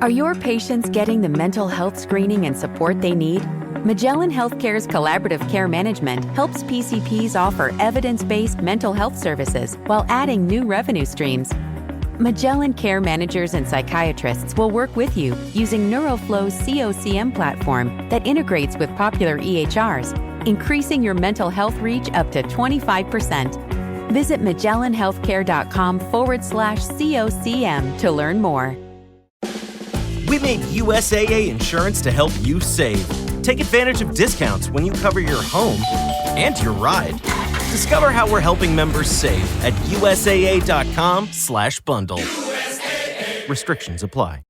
Are your patients getting the mental health screening and support they need? Magellan Healthcare's collaborative care management helps PCPs offer evidence-based mental health services while adding new revenue streams. Magellan Care Managers and psychiatrists will work with you using NeuroFlow's COCM platform that integrates with popular EHRs, increasing your mental health reach up to 25%. Visit MagellanHealthcare.com/COCM to learn more. We made USAA Insurance to help you save. Take advantage of discounts when you cover your home and your ride. Discover how we're helping members save at USAA.com/bundle. USAA. Restrictions apply.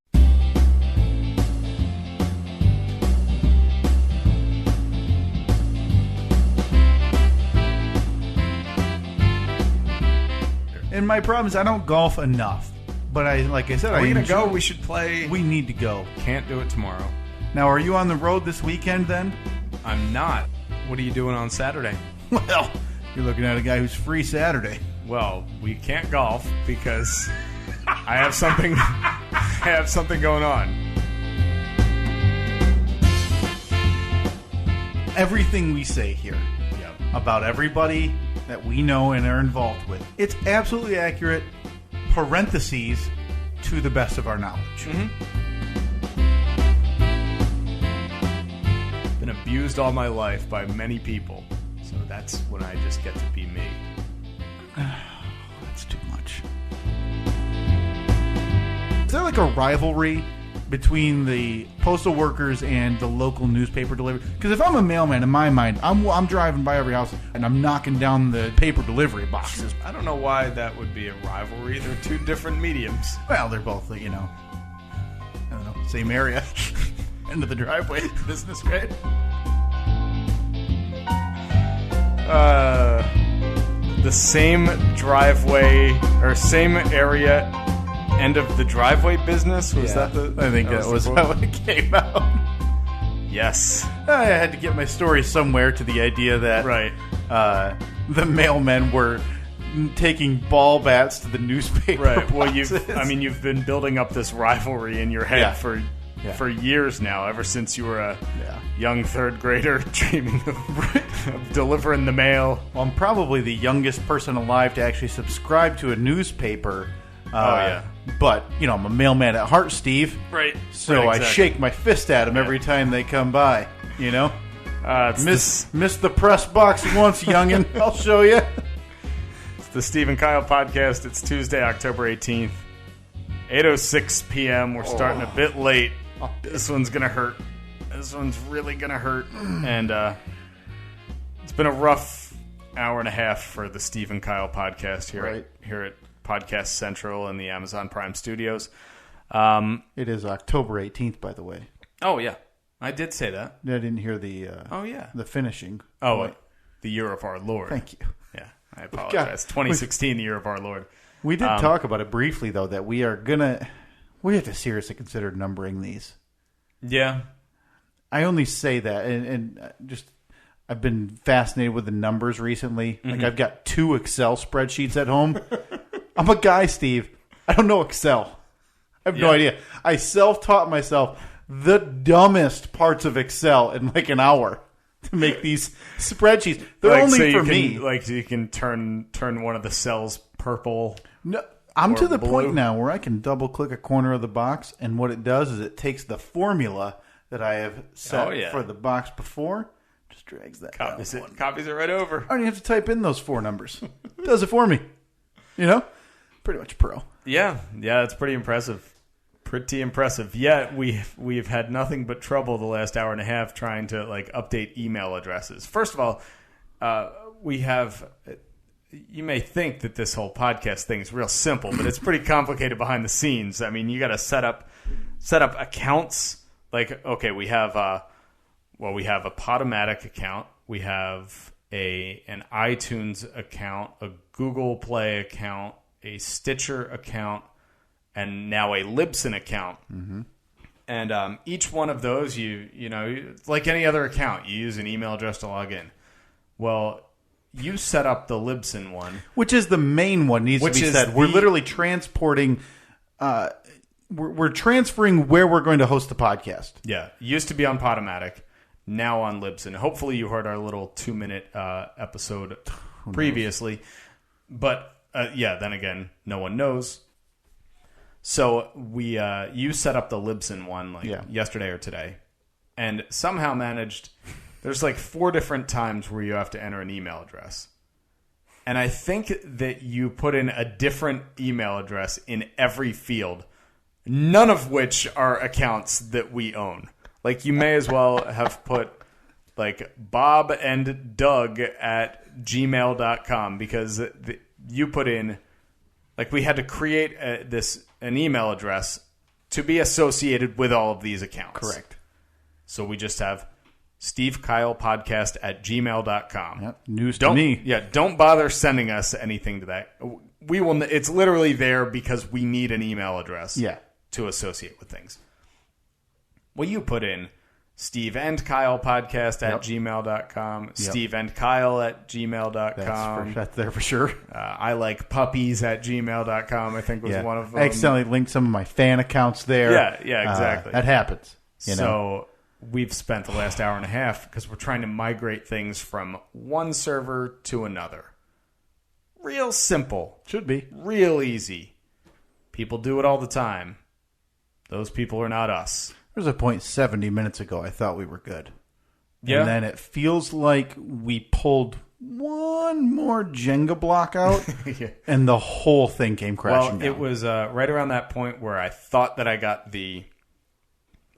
And my problem is I don't golf enough. But like I said, are we going to go? We should play. We need to go. Can't do it tomorrow. Now, are you on the road this weekend then? I'm not. What are you doing on Saturday? Well, you're looking at a guy who's free Saturday. Well, we can't golf because I have something. I have something going on. Everything we say here about everybody that we know and are involved with, it's absolutely accurate. Parentheses, to the best of our knowledge. Mm-hmm. Been abused all my life by many people, so that's when I just get to be me. That's too much. Is there like a rivalry between the postal workers and the local newspaper delivery? Because if I'm a mailman, in my mind, I'm driving by every house and I'm knocking down the paper delivery boxes. I don't know why that would be a rivalry. They're two different mediums. Well, they're both, I don't know, same area. End of the driveway business, right? The same driveway or same area. End of the driveway business? Was that the... I think that was how it came out. Yes. I had to get my story somewhere to the idea that the mailmen were taking ball bats to the newspaper Right. Well, boxes. you've been building up this rivalry in your head for years now, ever since you were a young third grader dreaming of delivering the mail. Well, I'm probably the youngest person alive to actually subscribe to a newspaper. But, I'm a mailman at heart, Steve. Right. So I shake my fist at them every time they come by, Miss the press box once, youngin'. I'll show you. It's the Steve and Kyle podcast. It's Tuesday, October 18th, 8:06 p.m. We're starting a bit late. This one's going to hurt. This one's really going to hurt. And it's been a rough hour and a half for the Steve and Kyle podcast here at Podcast Central and the Amazon Prime Studios. It is October 18th, by the way. Oh, yeah. I did say that. I didn't hear the the finishing. Oh, the year of our Lord. Thank you. Yeah, I apologize. 2016, the year of our Lord. We did talk about it briefly, though, that we have to seriously consider numbering these. Yeah. I only say that, and just... I've been fascinated with the numbers recently. Mm-hmm. Like, I've got 2 Excel spreadsheets at home. I'm a guy, Steve. I don't know Excel. I have no idea. I self-taught myself the dumbest parts of Excel in like an hour to make these spreadsheets. They're only for me. Like, so you can turn one of the cells purple. No, I'm to the blue. point now where I can double-click a corner of the box, and what it does is it takes the formula that I have set for the box before, just drags that copies it right over. I don't even have to type in those 4 numbers. It does it for me. Pretty much pro. Yeah, it's pretty impressive. Pretty impressive. Yet we've had nothing but trouble the last hour and a half trying to update email addresses. First of all, we have. You may think that this whole podcast thing is real simple, but it's pretty complicated behind the scenes. I mean, you got to set up accounts. Like, okay, we have a Podomatic account, we have an iTunes account, a Google Play account, a Stitcher account, and now a Libsyn account. Mm-hmm. And each one of those, like any other account, you use an email address to log in. Well, you set up the Libsyn one. Which is the main one, needs to be said. We're literally transporting we're transferring where we're going to host the podcast. Yeah, used to be on Podomatic, now on Libsyn. Hopefully you heard our little 2-minute episode previously. But then again, no one knows. So you set up the Libsyn one yesterday or today, and somehow managed. There's like 4 different times where you have to enter an email address. And I think that you put in a different email address in every field, none of which are accounts that we own. Like, you may as well have put, like, bobandddoug@gmail.com, because you put in, like, we had to create an email address to be associated with all of these accounts. Correct. So we just have SteveKylePodcast@gmail.com. Yep. News to me. Yeah, don't bother sending us anything to that. We will. It's literally there because we need an email address to associate with things. Well, you put in SteveandKylePodcast@gmail.com, SteveandKyle@gmail.com. That's there for sure. I like puppies@gmail.com, I think was one of them. I accidentally linked some of my fan accounts there. Yeah, exactly. That happens. So we've spent the last hour and a half because we're trying to migrate things from one server to another. Real simple. Should be. Real easy. People do it all the time. Those people are not us. There was a point 70 minutes ago I thought we were good. Yeah. And then it feels like we pulled one more Jenga block out, and the whole thing came crashing down. It was right around that point where I thought that I got the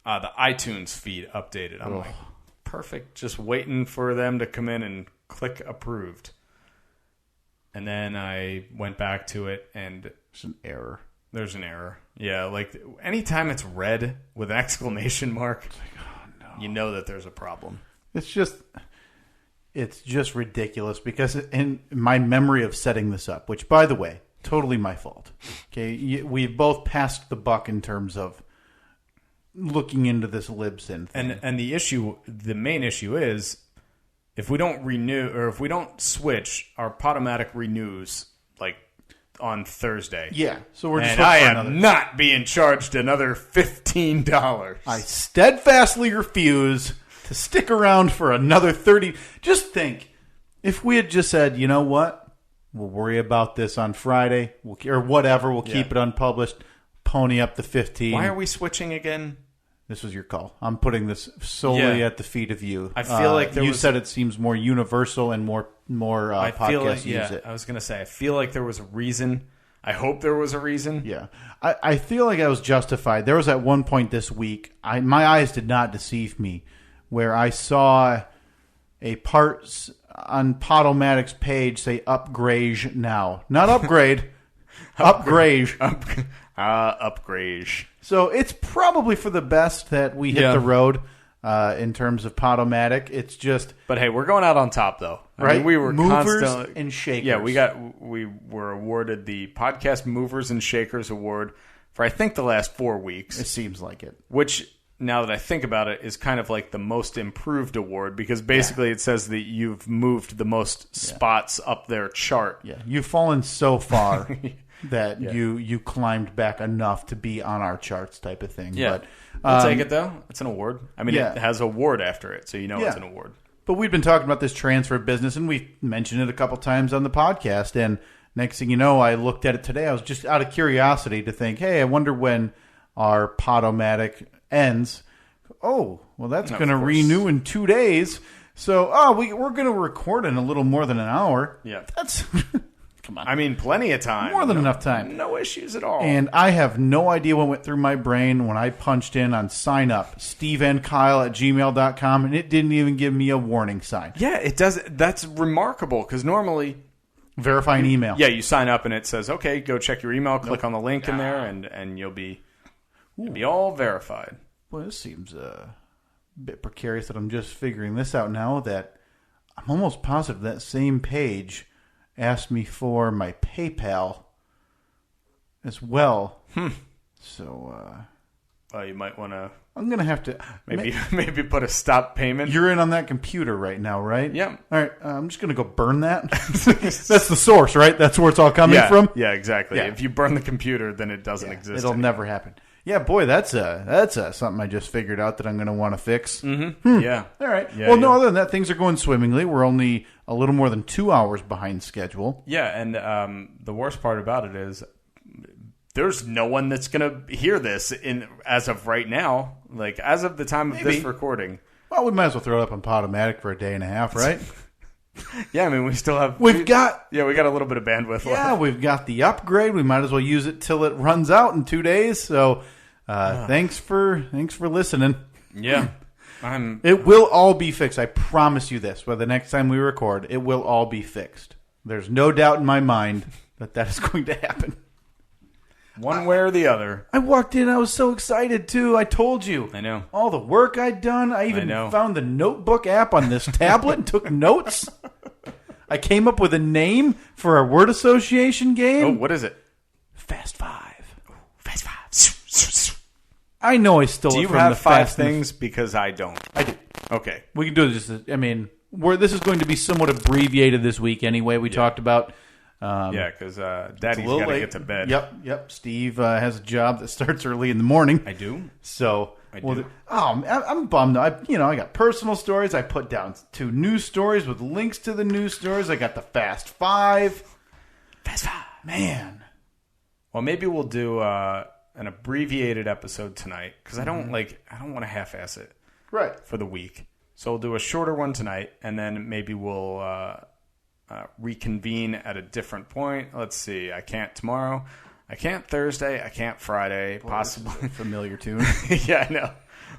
iTunes feed updated. I'm like, perfect. Just waiting for them to come in and click approved. And then I went back to it, and there's an error. There's an error. Yeah, like anytime it's red with an exclamation mark, it's like, oh no, you know that there's a problem. It's just ridiculous because in my memory of setting this up, which, by the way, totally my fault. Okay, we've both passed the buck in terms of looking into this Libsyn thing. And the main issue is if we don't renew or if we don't switch, our Podomatic renews like on Thursday. Yeah, so we're just. And I am not being charged another $15. I steadfastly refuse to stick around for another 30. Just think, if we had just said, you know what, we'll worry about this on Friday, or whatever, we'll keep it unpublished, pony up the 15. Why are we switching again? This was your call. I'm putting this solely at the feet of you. I feel like you said it seems more universal and more podcasts use it. I was going to say, I feel like there was a reason. I hope there was a reason. Yeah. I feel like I was justified. There was at one point this week, my eyes did not deceive me, where I saw a part on Podomatic's page say upgrade now. Not upgrade. Upgrade. Upgrade. So it's probably for the best that we hit the road in terms of Podomatic. It's just, but hey, we're going out on top though. Right? I mean, we were movers constantly and shakers. Yeah, we were awarded the Podcast Movers and Shakers Award for I think the last 4 weeks. It seems like it. Which, now that I think about it, is kind of like the most improved award because basically it says that you've moved the most spots up their chart. Yeah, you've fallen so far. That you climbed back enough to be on our charts type of thing. Yeah. But, we'll take it, though. It's an award. I mean, it has award after it, so you know it's an award. But we've been talking about this transfer business, and we mentioned it a couple times on the podcast. And next thing you know, I looked at it today. I was just out of curiosity to think, hey, I wonder when our Podomatic ends. Oh, well, that's going to renew in 2 days. So, we're going to record in a little more than an hour. Yeah. That's... Come on. I mean, plenty of time. More than enough time. No issues at all. And I have no idea what went through my brain when I punched in on sign up, SteveandKyle@gmail.com, and it didn't even give me a warning sign. Yeah, it does. That's remarkable because normally... Verify an email. Yeah, you sign up and it says, okay, go check your email, click on the link in there, and you'll be all verified. Well, this seems a bit precarious that I'm just figuring this out now, that I'm almost positive that same page asked me for my PayPal as well. So, you might want to... I'm going to have to... Maybe put a stop payment. You're in on that computer right now, right? Yeah. All right, I'm just going to go burn that. That's the source, right? That's where it's all coming from? Yeah, exactly. Yeah. If you burn the computer, then it doesn't exist It'll anymore. never happen. Yeah, boy, that's something I just figured out that I'm going to want to fix. Mm-hmm. Yeah. All right. Yeah, Well, no, other than that, things are going swimmingly. We're only a little more than 2 hours behind schedule. Yeah, and the worst part about it is there's no one that's going to hear this as of right now, like as of the time of this recording. Well, we might as well throw it up on Podomatic for a day and a half, right? Yeah, I mean, we still have... we got a little bit of bandwidth left. Yeah, we've got the upgrade. We might as well use it till it runs out in 2 days. So thanks for listening. Yeah. It will all be fixed. I promise you this. By the next time we record, it will all be fixed. There's no doubt in my mind that is going to happen. One way or the other. I walked in. I was so excited, too. I told you. I know. All the work I'd done. I even found the notebook app on this tablet and took notes. I came up with a name for our word association game. Oh, what is it? Fast Five. Fast Five. I know I stole it from the Do you have five Fast things? Because I don't. I do. Okay. We can do this. I mean, this is going to be somewhat abbreviated this week anyway. We talked about... because Daddy's got to get to bed. Yep. Steve has a job that starts early in the morning. I do. So, I do. I'm bummed. I got personal stories. I put down 2 news stories with links to the news stories. I got the Fast Five. Fast Five. Man. Well, maybe we'll do an abbreviated episode tonight because I don't want to half-ass it. Right. For the week. So we'll do a shorter one tonight, and then maybe we'll reconvene at a different point. Let's see. I can't tomorrow. I can't Thursday. I can't Friday. Possibly. Familiar tune. Yeah, I know.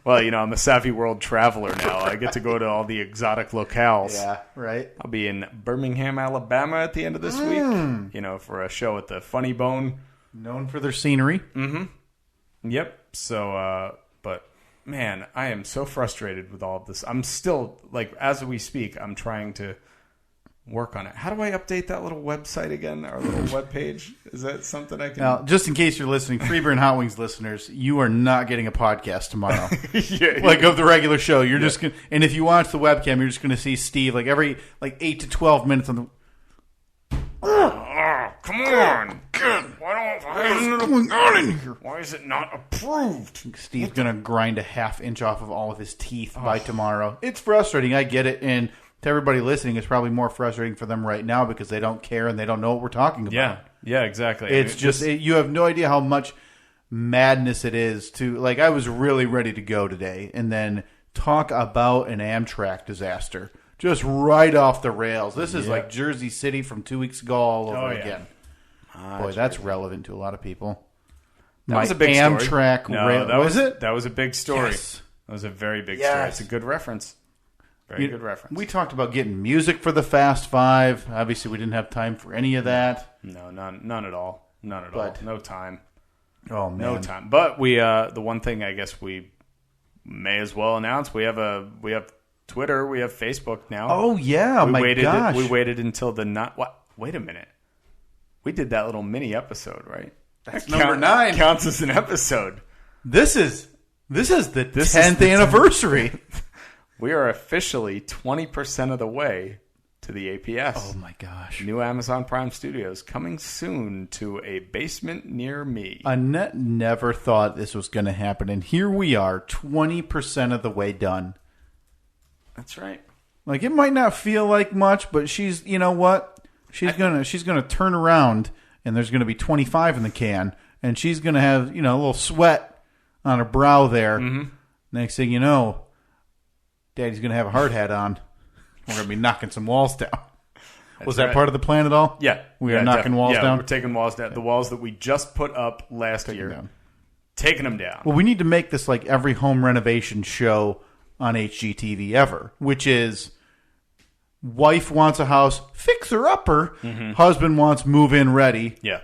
Well, I'm a savvy world traveler now. I get to go to all the exotic locales. Yeah, right. I'll be in Birmingham, Alabama at the end of this week, for a show at the Funny Bone. Known for their scenery. Mm-hmm. Yep. So, but, man, I am so frustrated with all of this. I'm still, as we speak, I'm trying to work on it. How do I update that little website again? Our little webpage? Is that something I can... Now, just in case you're listening, Freeburn and Hot Wings listeners, you are not getting a podcast tomorrow. Of the regular show. You're just going to... And if you watch the webcam, you're just going to see Steve, every 8 to 12 minutes on the... Come on! Why is it not approved? Steve's going to grind a half inch off of all of his teeth by tomorrow. It's frustrating. I get it. And to everybody listening, it's probably more frustrating for them right now because they don't care and they don't know what we're talking about. Yeah, exactly. It's you have no idea how much madness it is to... I was really ready to go today and then talk about an Amtrak disaster. Just right off the rails. This is like Jersey City from 2 weeks ago all over again. Boy, that's relevant to a lot of people. That was a big Amtrak story. was it? That was a big story. Yes. That was a very big story. It's a good reference. Very good reference. We talked about getting music for the Fast Five. Obviously, we didn't have time for any of that. No, none at all. None at all. No time. Oh, man. No time. But we, the one thing I guess we may as well announce, we have Twitter, we have Facebook now. Oh, yeah. Gosh. We waited until wait a minute. We did that little mini episode, right? That's number 9. Counts as an episode. This is the 10th anniversary. We are officially 20% of the way to the APS. Oh, my gosh. New Amazon Prime Studios coming soon to a basement near me. Annette never thought this was going to happen, and here we are, 20% of the way done. That's right. It might not feel like much, but she's, you know what? She's gonna turn around, and there's gonna be 25 in the can, and she's gonna have a little sweat on her brow there. Mm-hmm. Next thing you know, Daddy's gonna have a hard hat on. We're gonna be knocking some walls down. Was that part of the plan at all? Yeah, we are knocking walls down. We're taking walls down. The walls that we just put up last year, taking them down. Well, we need to make this like every home renovation show on HGTV ever, which is wife wants a house fixer-upper, husband wants move-in ready. Yeah.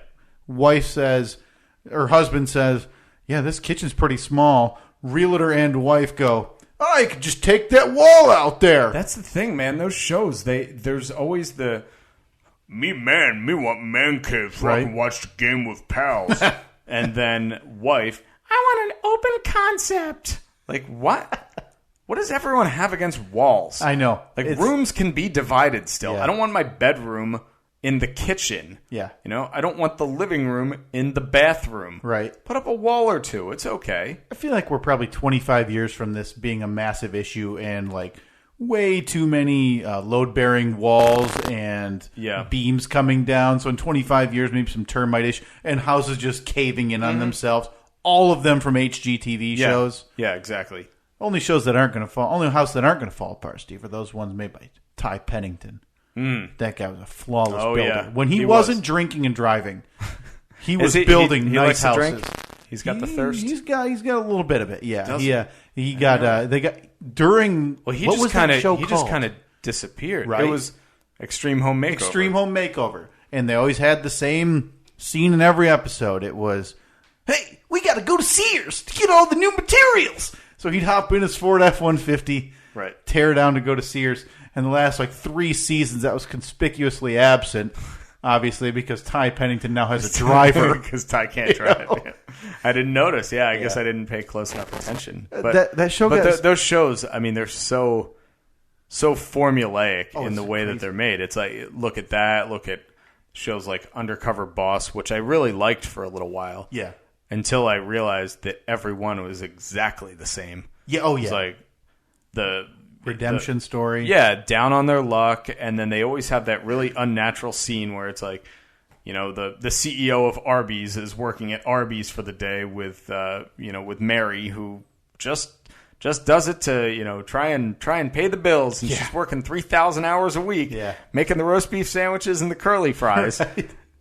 Husband says, yeah, this kitchen's pretty small. Realtor and wife go, I could just take that wall out there. That's the thing, man. Those shows, there's always the me want man cave so I can watch the game with pals. And then wife, I want an open concept. What? What does everyone have against walls? I know. Rooms can be divided still. Yeah. I don't want my bedroom in the kitchen. Yeah. You know, I don't want the living room in the bathroom. Right. Put up a wall or two. It's okay. I feel like we're probably 25 years from this being a massive issue and like way too many load-bearing walls and beams coming down. So in 25 years, maybe some termite issue and houses just caving in on themselves. All of them from HGTV shows. Yeah, exactly. Only shows that aren't going to fall. Only houses that aren't going to fall apart, Steve, are those ones made by Ty Pennington. That guy was a flawless builder. Yeah. When he wasn't drinking and driving, he was he building he nice likes to houses. drink? He's got the thirst. He's got a little bit of it. Yeah. Does He got they got during Well, he what just was kind that of show he called? just kind of disappeared. Right. It was Extreme Home Makeover. Extreme Home Makeover, and they always had the same scene in every episode. It was, hey, we got to go to Sears to get all the new materials. So he'd hop in his Ford F-150, Right. tear down to go to Sears. And the last 3 seasons, that was conspicuously absent, obviously, because Ty Pennington now has a driver. Because Ty can't drive. Yeah. I didn't notice. Yeah, I guess I didn't pay close enough attention. But that show but got those shows, I mean, they're so formulaic in the way that they're made. It's like, look at that. Look at shows like Undercover Boss, which I really liked for a little while. Yeah. Until I realized that every one was exactly the same. Yeah. Oh, yeah. It's like the redemption story. Yeah, down on their luck, and then they always have that really unnatural scene where it's like, you know, the CEO of Arby's is working at Arby's for the day with with Mary, who just does it to try and pay the bills, and she's working 3,000 hours a week, making the roast beef sandwiches and the curly fries,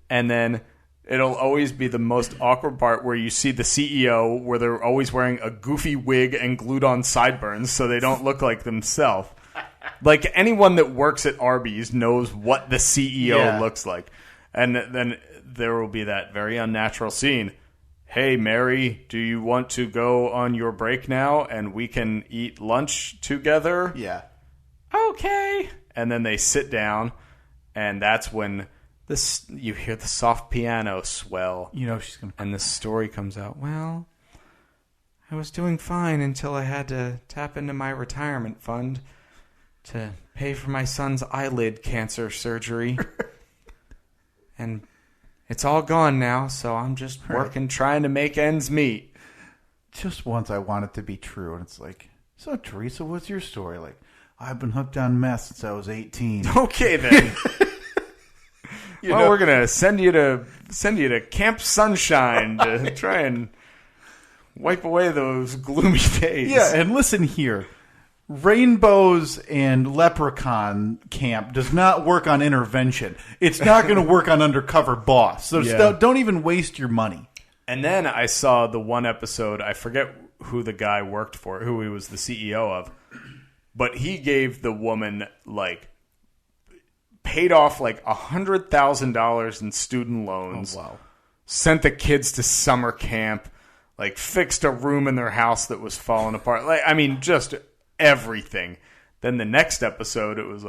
and then it'll always be the most awkward part where you see the CEO where they're always wearing a goofy wig and glued on sideburns so they don't look like themselves. Like anyone that works at Arby's knows what the CEO looks like. And then there will be that very unnatural scene. Hey, Mary, do you want to go on your break now and we can eat lunch together? Yeah. Okay. And then they sit down, and that's when you hear the soft piano swell. You know she's going to... And the story comes out, well, I was doing fine until I had to tap into my retirement fund to pay for my son's eyelid cancer surgery. And it's all gone now, so I'm just working, trying to make ends meet. Just once I want it to be true, and it's like, so Teresa, what's your story? Like, I've been hooked on meth since I was 18. Okay, then. We're gonna send you to Camp Sunshine to try and wipe away those gloomy days. Yeah, and listen here. Rainbows and Leprechaun Camp does not work on intervention. It's not going to work on Undercover Boss. So don't even waste your money. And then I saw the one episode, I forget who the guy worked for, who he was the CEO of, but he gave the woman, paid off $100,000 in student loans. Oh, wow. Sent the kids to summer camp, fixed a room in their house that was falling apart. Just everything. Then the next episode, it was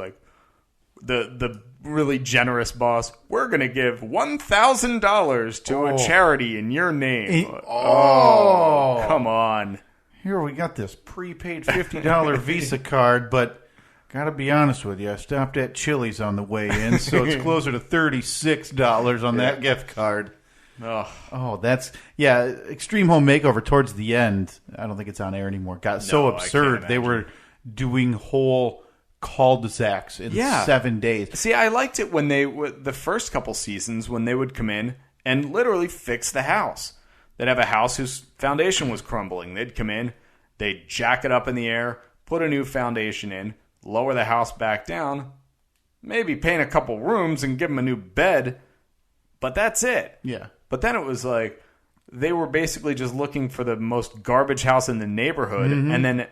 the really generous boss, we're going to give $1,000 to a charity in your name. Come on. Here we got this prepaid $50 Visa card, but got to be honest with you, I stopped at Chili's on the way in, so it's closer to $36 on that gift card. Oh, that's... Yeah, Extreme Home Makeover towards the end, I don't think it's on air anymore, got so absurd. They were doing whole cul-de-sacs in 7 days. See, I liked it when the first couple seasons, when they would come in and literally fix the house. They'd have a house whose foundation was crumbling. They'd come in, they'd jack it up in the air, put a new foundation in, lower the house back down, maybe paint a couple rooms and give them a new bed, but that's it. Yeah. But then it was they were basically just looking for the most garbage house in the neighborhood, and then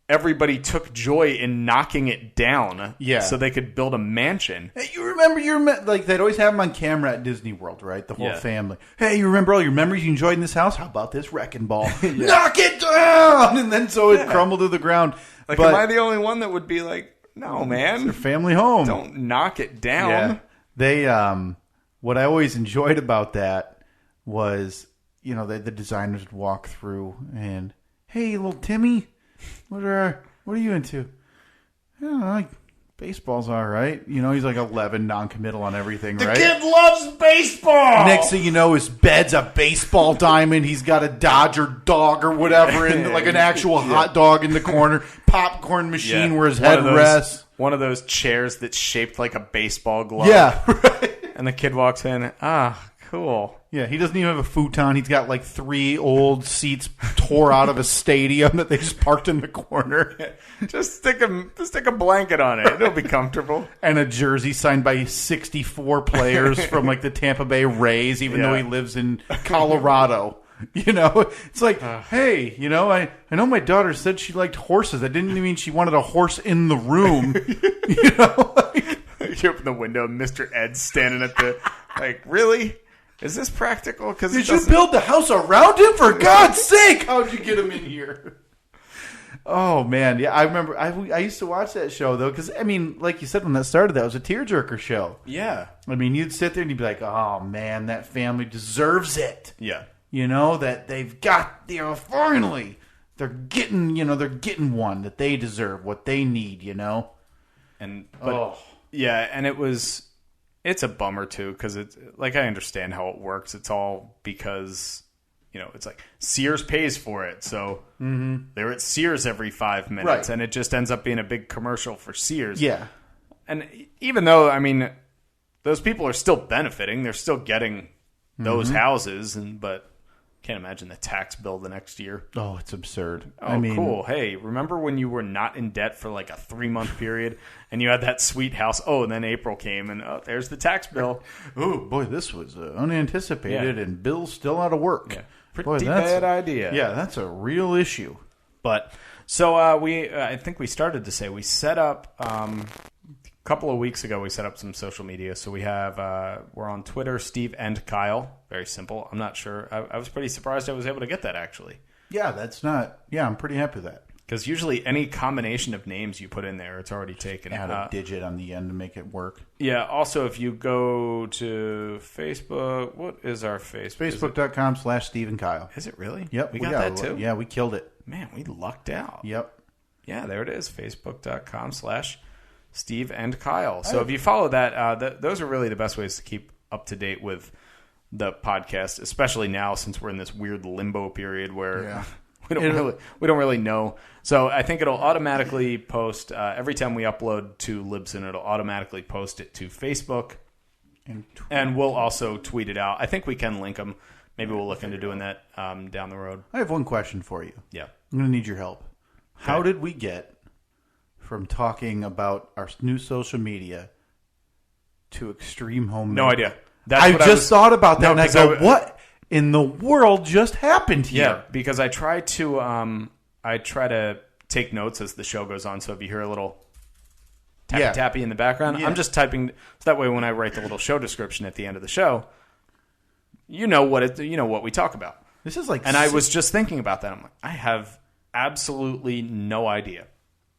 everybody took joy in knocking it down so they could build a mansion. Hey, you remember they'd always have them on camera at Disney World, right? The whole family. Hey, you remember all your memories you enjoyed in this house? How about this wrecking ball? Knock it down! And then so it crumbled to the ground. Am I the only one that would be no, man. It's their family home. Don't knock it down. Yeah. They, what I always enjoyed about that was, the designers would walk through and, hey, little Timmy, what are you into? I baseball's all right. He's like 11, non-committal on everything, right? The kid loves baseball! Next thing you know, his bed's a baseball diamond. He's got a Dodger dog or whatever, and like an actual hot dog in the corner, popcorn machine where his head rests. One of those chairs that's shaped like a baseball glove. Yeah, right. And the kid walks in, cool. Yeah, he doesn't even have a futon. He's got like 3 old seats tore out of a stadium that they just parked in the corner. Just stick a blanket on it. It'll be comfortable. And a jersey signed by 64 players from like the Tampa Bay Rays, even though he lives in Colorado. It's like, hey, I know my daughter said she liked horses. That didn't mean she wanted a horse in the room. You open the window, and Mr. Ed's standing at the, really? Is this practical? Because did you build the house around him? For God's sake, how'd you get him in here? Oh man, yeah, I remember. I used to watch that show though, because like you said when that started, that was a tearjerker show. Yeah, you'd sit there and you'd be like, oh man, that family deserves it. Yeah, that they've got, finally they're getting one that they deserve, what they need, and it's a bummer too, because it's like, I understand how it works. It's all because it's like Sears pays for it, so they're at Sears every 5 minutes, right. And it just ends up being a big commercial for Sears. Yeah, and even though those people are still benefiting, they're still getting those houses, but can't imagine the tax bill the next year. Oh, it's absurd. Cool. Hey, remember when you were not in debt for like a 3-month period and you had that sweet house? Oh, and then April came and there's the tax bill. Oh, boy, this was unanticipated and Bill's still out of work. Yeah. Pretty bad idea. Yeah, that's a real issue. But so I think we started to say we set up a couple of weeks ago. We set up some social media. So we have we're on Twitter, Steve and Kyle. Very simple. I'm not sure. I was pretty surprised I was able to get that actually. Yeah, I'm pretty happy with that. Because usually any combination of names you put in there, it's already taken. Add a digit on the end to make it work. Yeah. Also, if you go to Facebook, what is our Facebook? Facebook.com/Steve and Kyle. Is it really? Yep. We got that too? Yeah, we killed it. Man, we lucked out. Yep. Yeah, there it is. Facebook.com/Steve and Kyle. So if you follow that, those are really the best ways to keep up to date with the podcast, especially now since we're in this weird limbo period where we don't really know. So I think it'll automatically post every time we upload to Libsyn. It'll automatically post it to Facebook, and we'll also tweet it out. I think we can link them. Maybe we'll look into doing that down the road. I have one question for you. Yeah, I'm going to need your help. Okay. How did we get from talking about our new social media to extreme home? No idea. I just thought about that, and I go, what in the world just happened here? Yeah, because I try to take notes as the show goes on. So if you hear a little tappy in the background, I'm just typing. So that way, when I write the little show description at the end of the show, you know what we talk about. This is like, and I was just thinking about that. I'm like, I have absolutely no idea.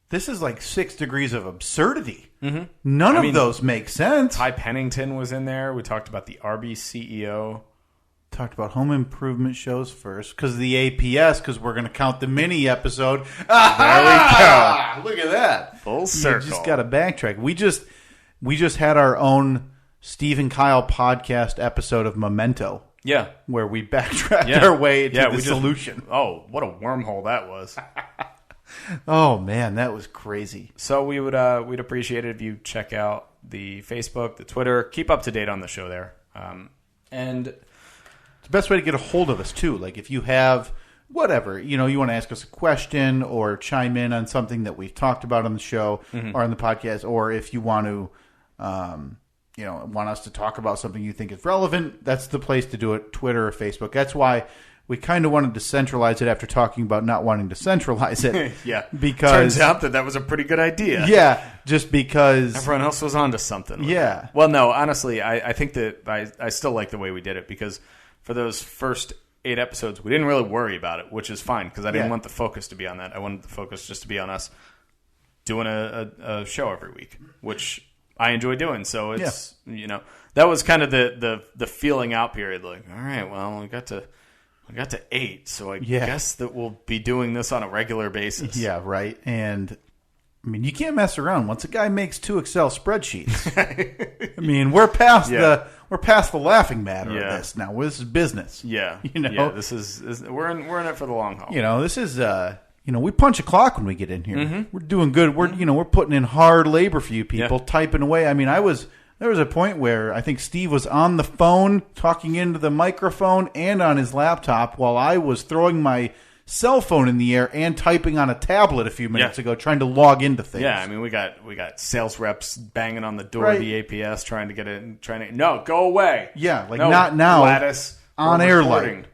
This is like 6 degrees of absurdity. Mm-hmm. None of those make sense. Ty Pennington was in there. We talked about the Arby's CEO. Talked about home improvement shows first because of the APS, because we're going to count the mini episode. There we go. Look at that. Full circle. You just got to backtrack. We just had our own Steve and Kyle podcast episode of Memento. Yeah. Where we backtracked our way to the solution. Oh, what a wormhole that was. Oh man, that was crazy. So we'd appreciate it if you check out the Facebook, the Twitter, keep up to date on the show there, and it's the best way to get a hold of us too. Like if you have whatever you want to ask us a question or chime in on something that we've talked about on the show or on the podcast, or if you want to, want us to talk about something you think is relevant, that's the place to do it. Twitter or Facebook. That's why we kind of wanted to centralize it after talking about not wanting to centralize it. Yeah. Because turns out that was a pretty good idea. Yeah. Just because everyone else was onto something. Yeah. Well, no, honestly, I think that I still like the way we did it, because for those first 8 episodes, we didn't really worry about it, which is fine, because I didn't want the focus to be on that. I wanted the focus just to be on us doing a show every week, which I enjoy doing. So it's, that was kind of the feeling out period. Like, all right, well, we got to 8, so I guess that we'll be doing this on a regular basis. Yeah, right. And I mean, you can't mess around. Once a guy makes 2 Excel spreadsheets, I mean, we're past the laughing matter of this now. This is business. Yeah, you know, we're in it for the long haul. You know, this is we punch a clock when we get in here. Mm-hmm. We're doing good. We're putting in hard labor for you people, typing away. I mean, there was a point where I think Steve was on the phone talking into the microphone and on his laptop while I was throwing my cell phone in the air and typing on a tablet a few minutes ago, trying to log into things. Yeah, I mean, we got sales reps banging on the door of the APS trying to get it. No, go away. Yeah, no, not now. Gladys, on air light.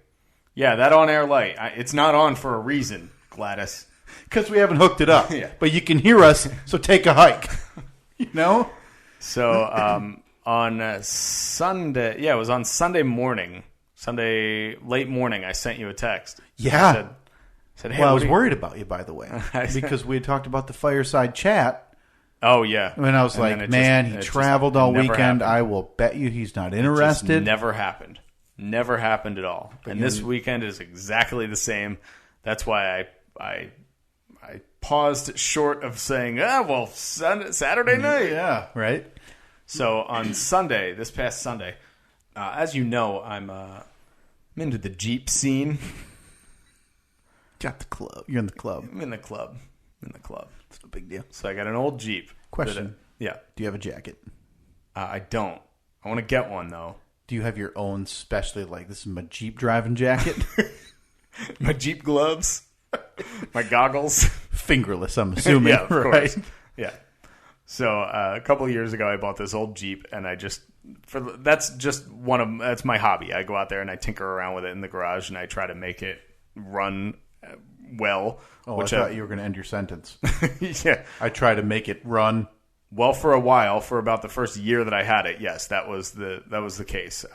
Yeah, that on air light. It's not on for a reason, Gladys. Because we haven't hooked it up. Yeah. But you can hear us, so take a hike. You know? So on Sunday, it was on Sunday morning, late morning, I sent you a text. Yeah. Said, hey, well, I was worried about you, by the way, because we had talked about the fireside chat. Oh, yeah. And I was like, man, he traveled all weekend. Happened. I will bet you he's not interested. It just never happened. Never happened at all. And this weekend is exactly the same. That's why I paused short of saying, Saturday night. Yeah, right. So on Sunday, this past Sunday, as you know, I'm into the Jeep scene. Got the club. You're in the club. I'm in the club. It's no big deal. So I got an old Jeep. Question. Yeah. Do you have a jacket? I don't. I want to get one, though. Do you have your own specially, like, this is my Jeep driving jacket? My Jeep gloves? My goggles? Fingerless, I'm assuming. Yeah, of right? course. Yeah. So a couple of years ago, I bought this old Jeep, and that's my hobby. I go out there and I tinker around with it in the garage, and I try to make it run well. Oh, I thought you were going to end your sentence. Yeah. I try to make it run. Well, for a while, for about the first year that I had it, yes, that was the case.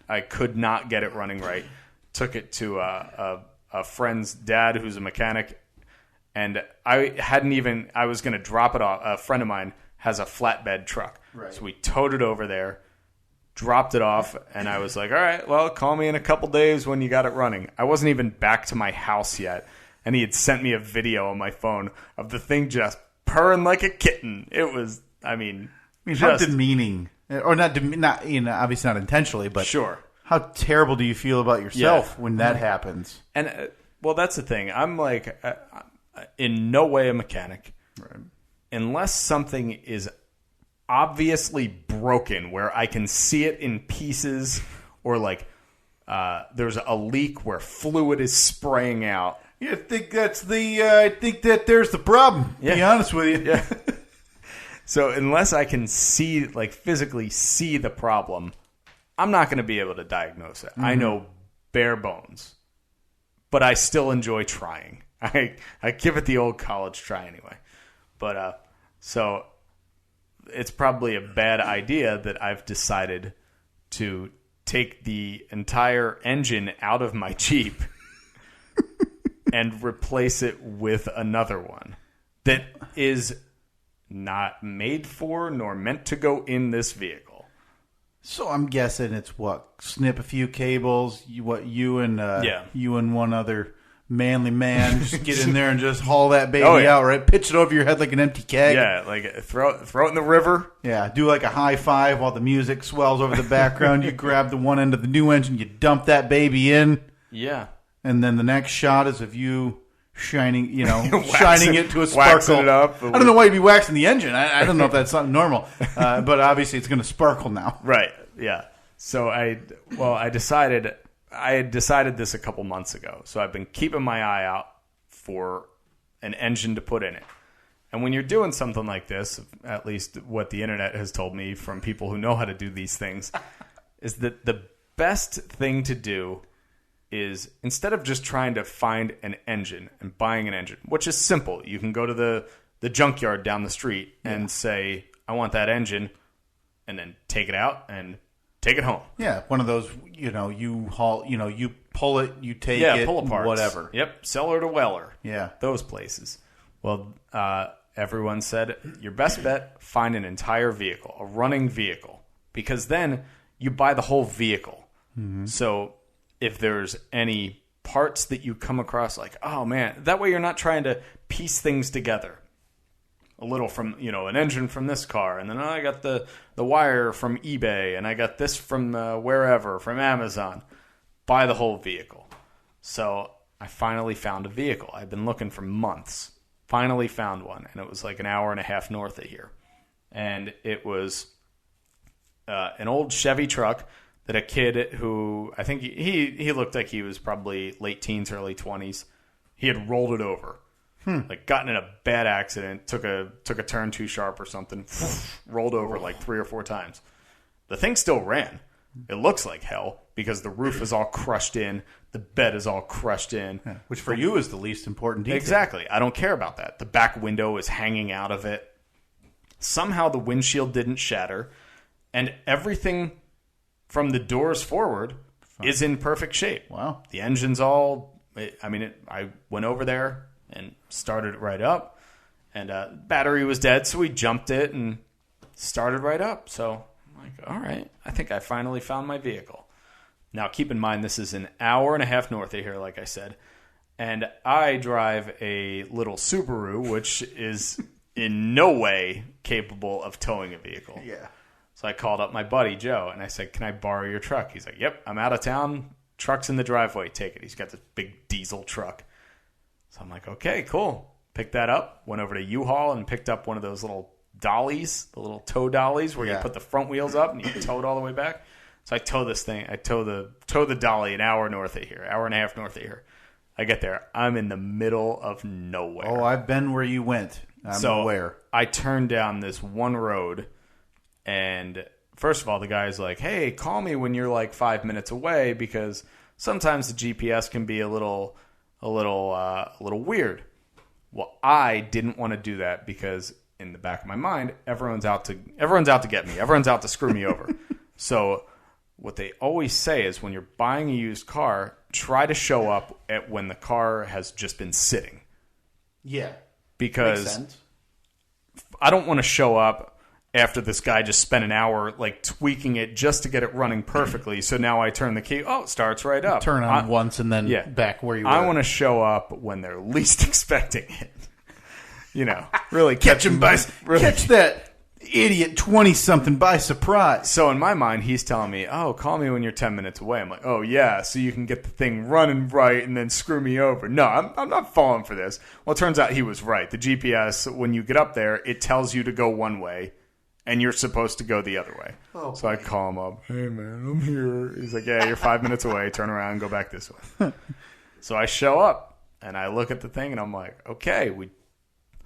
I could not get it running right. Took it to a friend's dad who's a mechanic, and I was going to drop it off. A friend of mine has a flatbed truck. Right. So we towed it over there, dropped it off, and I was like, all right, well, call me in a couple days when you got it running. I wasn't even back to my house yet, and he had sent me a video on my phone of the thing just purring like a kitten. It was, how demeaning, or not, obviously not intentionally, but sure. How terrible do you feel about yourself when that happens? And well, that's the thing. I'm like, in no way a mechanic, right? Unless something is obviously broken, where I can see it in pieces, or like there's a leak where fluid is spraying out. I think that's I think that there's the problem. To be honest with you. Yeah. So unless I can see, like physically see the problem, I'm not going to be able to diagnose it. Mm-hmm. I know bare bones, but I still enjoy trying. I give it the old college try anyway. But so it's probably a bad idea that I've decided to take the entire engine out of my Jeep and replace it with another one that is not made for nor meant to go in this vehicle. So I'm guessing it's snip a few cables, you and one other manly man just get in there and just haul that baby out, right? Pitch it over your head like an empty keg. Yeah, like throw it in the river. Yeah, do like a high five while the music swells over the background. You grab the one end of the new engine, you dump that baby in. Yeah. And then the next shot is of you shining it to a sparkle. Waxing it up. I don't know why you'd be waxing the engine. I don't know if that's something normal. But obviously it's going to sparkle now. Right, yeah. So I had decided this a couple months ago. So I've been keeping my eye out for an engine to put in it. And when you're doing something like this, at least what the internet has told me from people who know how to do these things, is that the best thing to do is, instead of just trying to find an engine and buying an engine, which is simple. You can go to the junkyard down the street and say, I want that engine, and then take it out and take it home. Yeah, one of those, you haul, you pull it, you take it, pull apart, whatever. Yep, Seller to Weller. Yeah. Those places. Well, everyone said, your best bet, find an entire vehicle, a running vehicle, because then you buy the whole vehicle. Mm-hmm. So if there's any parts that you come across, like, oh man, that way you're not trying to piece things together. a little from, an engine from this car, and then I got the wire from eBay, and I got this from wherever, from Amazon. Buy the whole vehicle. So I finally found a vehicle. I've been looking for months. Finally found one, and it was like an hour and a half north of here. And it was an old Chevy truck that a kid who, I think he looked like he was probably late teens, early 20s. He had rolled it over. Like gotten in a bad accident, took a turn too sharp or something, rolled over like 3 or 4 times. The thing still ran. It looks like hell because the roof is all crushed in, the bed is all crushed in. Yeah, which for you is the least important detail. Exactly. I don't care about that. The back window is hanging out of it. Somehow the windshield didn't shatter, and everything from the doors forward is in perfect shape. Wow. The engine's all... I went over there and started it right up, and battery was dead, so we jumped it and started right up. So I'm like, all right, I think I finally found my vehicle. Now, keep in mind, this is an hour and a half north of here, like I said, and I drive a little Subaru, which is in no way capable of towing a vehicle. Yeah. So I called up my buddy, Joe, and I said, can I borrow your truck? He's like, yep, I'm out of town. Truck's in the driveway. Take it. He's got this big diesel truck. So I'm like, okay, cool. Picked that up. Went over to U-Haul and picked up one of those little dollies, the little tow dollies where you put the front wheels up and you tow it all the way back. So I tow this thing. I tow the dolly an hour north of here, hour and a half north of here. I get there. I'm in the middle of nowhere. Oh, I've been where you went. I'm aware. I turned down this one road, and first of all, the guy's like, hey, call me when you're like 5 minutes away because sometimes the GPS can be a little weird. Well, I didn't want to do that because in the back of my mind, everyone's out to get me. Everyone's out to screw me over. So what they always say is when you're buying a used car, try to show up when the car has just been sitting. Yeah. Because makes sense. I don't want to show up after this guy just spent an hour like tweaking it just to get it running perfectly. So now I turn the key. Oh, it starts right up. Turn on once and then back where you were. I want to show up when they're least expecting it. Really catch that idiot 20-something by surprise. So in my mind, he's telling me, oh, call me when you're 10 minutes away. I'm like, oh, yeah, so you can get the thing running right and then screw me over. No, I'm not falling for this. Well, it turns out he was right. The GPS, when you get up there, it tells you to go one way. And you're supposed to go the other way. Oh, so I call him up. Hey, man, I'm here. He's like, yeah, you're 5 minutes away. Turn around and go back this way. So I show up, and I look at the thing, and I'm like, okay. We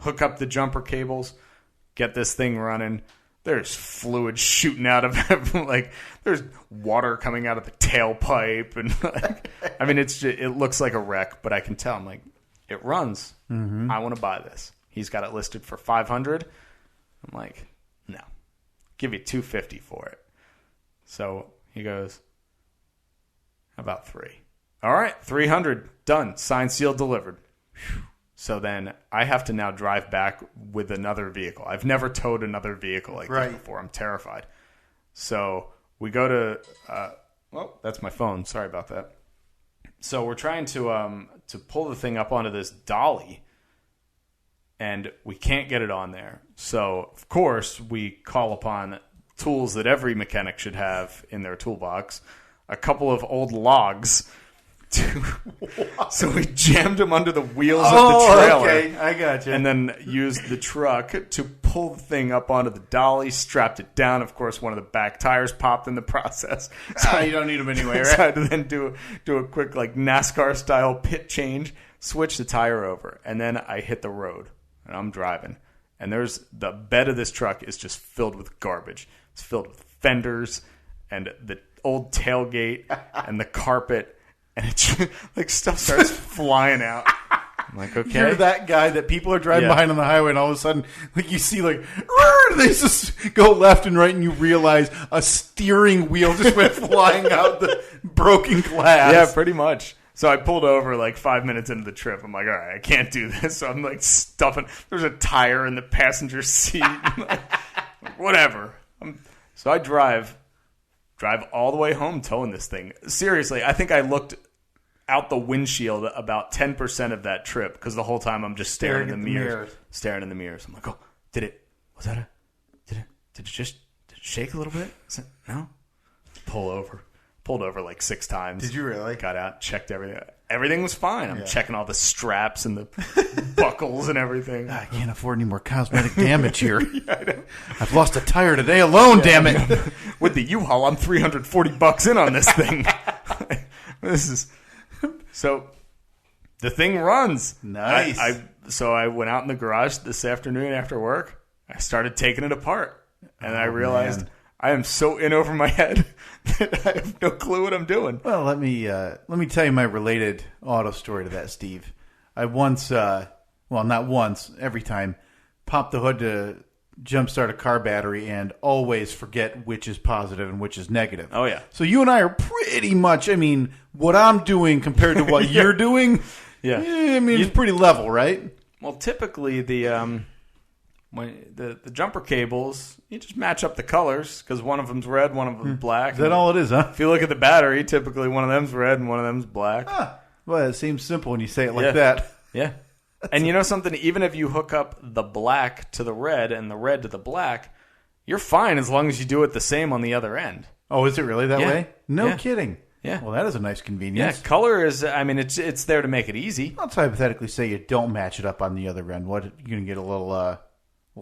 hook up the jumper cables, get this thing running. There's fluid shooting out of it. There's water coming out of the tailpipe. And, it looks like a wreck, but I can tell. I'm like, it runs. Mm-hmm. I want to buy this. He's got it listed for $500. I'm like... no, give you $250 for it. So he goes, how about $300? All right, $300, done, signed, sealed, delivered. Whew. So then I have to now drive back with another vehicle. I've never towed another vehicle like this before. I'm terrified. So we go to, that's my phone. Sorry about that. So we're trying to pull the thing up onto this dolly. And we can't get it on there. So, of course, we call upon tools that every mechanic should have in their toolbox. A couple of old logs. So we jammed them under the wheels of the trailer. Okay, I got you. And then used the truck to pull the thing up onto the dolly, strapped it down. Of course, one of the back tires popped in the process. So you don't need them anyway, right? So I had to then do a quick NASCAR-style pit change, switch the tire over, and then I hit the road. And I'm driving, and there's the bed of this truck is just filled with garbage. It's filled with fenders and the old tailgate and the carpet, and it's stuff starts flying out. I'm like, okay, you're that guy that people are driving behind on the highway, and all of a sudden, you see they just go left and right, and you realize a steering wheel just went flying out the broken glass. Yeah, pretty much. So I pulled over 5 minutes into the trip. I'm like, all right, I can't do this. So I'm stuffing. There's a tire in the passenger seat. Whatever. So I drive all the way home towing this thing. Seriously, I think I looked out the windshield about 10% of that trip because the whole time I'm just staring in the mirrors. Staring in the mirrors. I'm like, oh, Did it shake a little bit? No? Pulled over like 6 times. Did you really? Got out, checked everything. Everything was fine. I'm checking all the straps and the buckles and everything. I can't afford any more cosmetic damage here. I know. I've lost a tire today alone, damn it. With the U-Haul, I'm $340 in on this thing. So the thing runs. Nice. So I went out in the garage this afternoon after work. I started taking it apart. And I realized... man. I am so in over my head that I have no clue what I'm doing. Well, let me tell you my related auto story to that, Steve. I once, not once, every time, popped the hood to jumpstart a car battery and always forget which is positive and which is negative. Oh, yeah. So you and I are pretty much, what I'm doing compared to what you're doing, it's pretty level, right? Well, typically the jumper cables, you just match up the colors because one of them's red, one of them's black. Is that all it is, huh? If you look at the battery, typically one of them's red and one of them's black. Well, it seems simple when you say it like that. Yeah. And you know something? Even if you hook up the black to the red and the red to the black, you're fine as long as you do it the same on the other end. Oh, is it really that way? No Yeah. kidding. Yeah. Well, that is a nice Yeah, convenience. color is, it's there to make it easy. Let's hypothetically say you don't match it up on the other end. What, you're going to get a little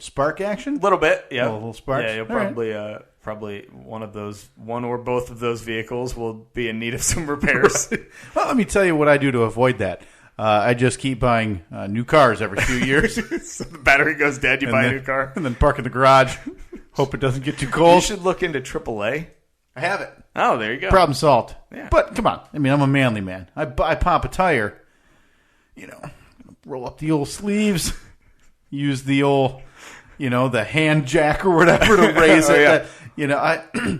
spark action? A little bit, yeah. A little sparks? Yeah, you'll All probably one or both of those vehicles will be in need of some repairs. Well, let me tell you what I do to avoid that. I just keep buying new cars every few years. So the battery goes dead, you buy a new car. And then park in the garage. Hope it doesn't get too cold. You should look into AAA. I have it. Oh, there you go. Problem solved. Yeah. But come on. I'm a manly man. I pop a tire. Roll up the old sleeves. Use the old... the hand jack or whatever to raise it. Yeah. I'll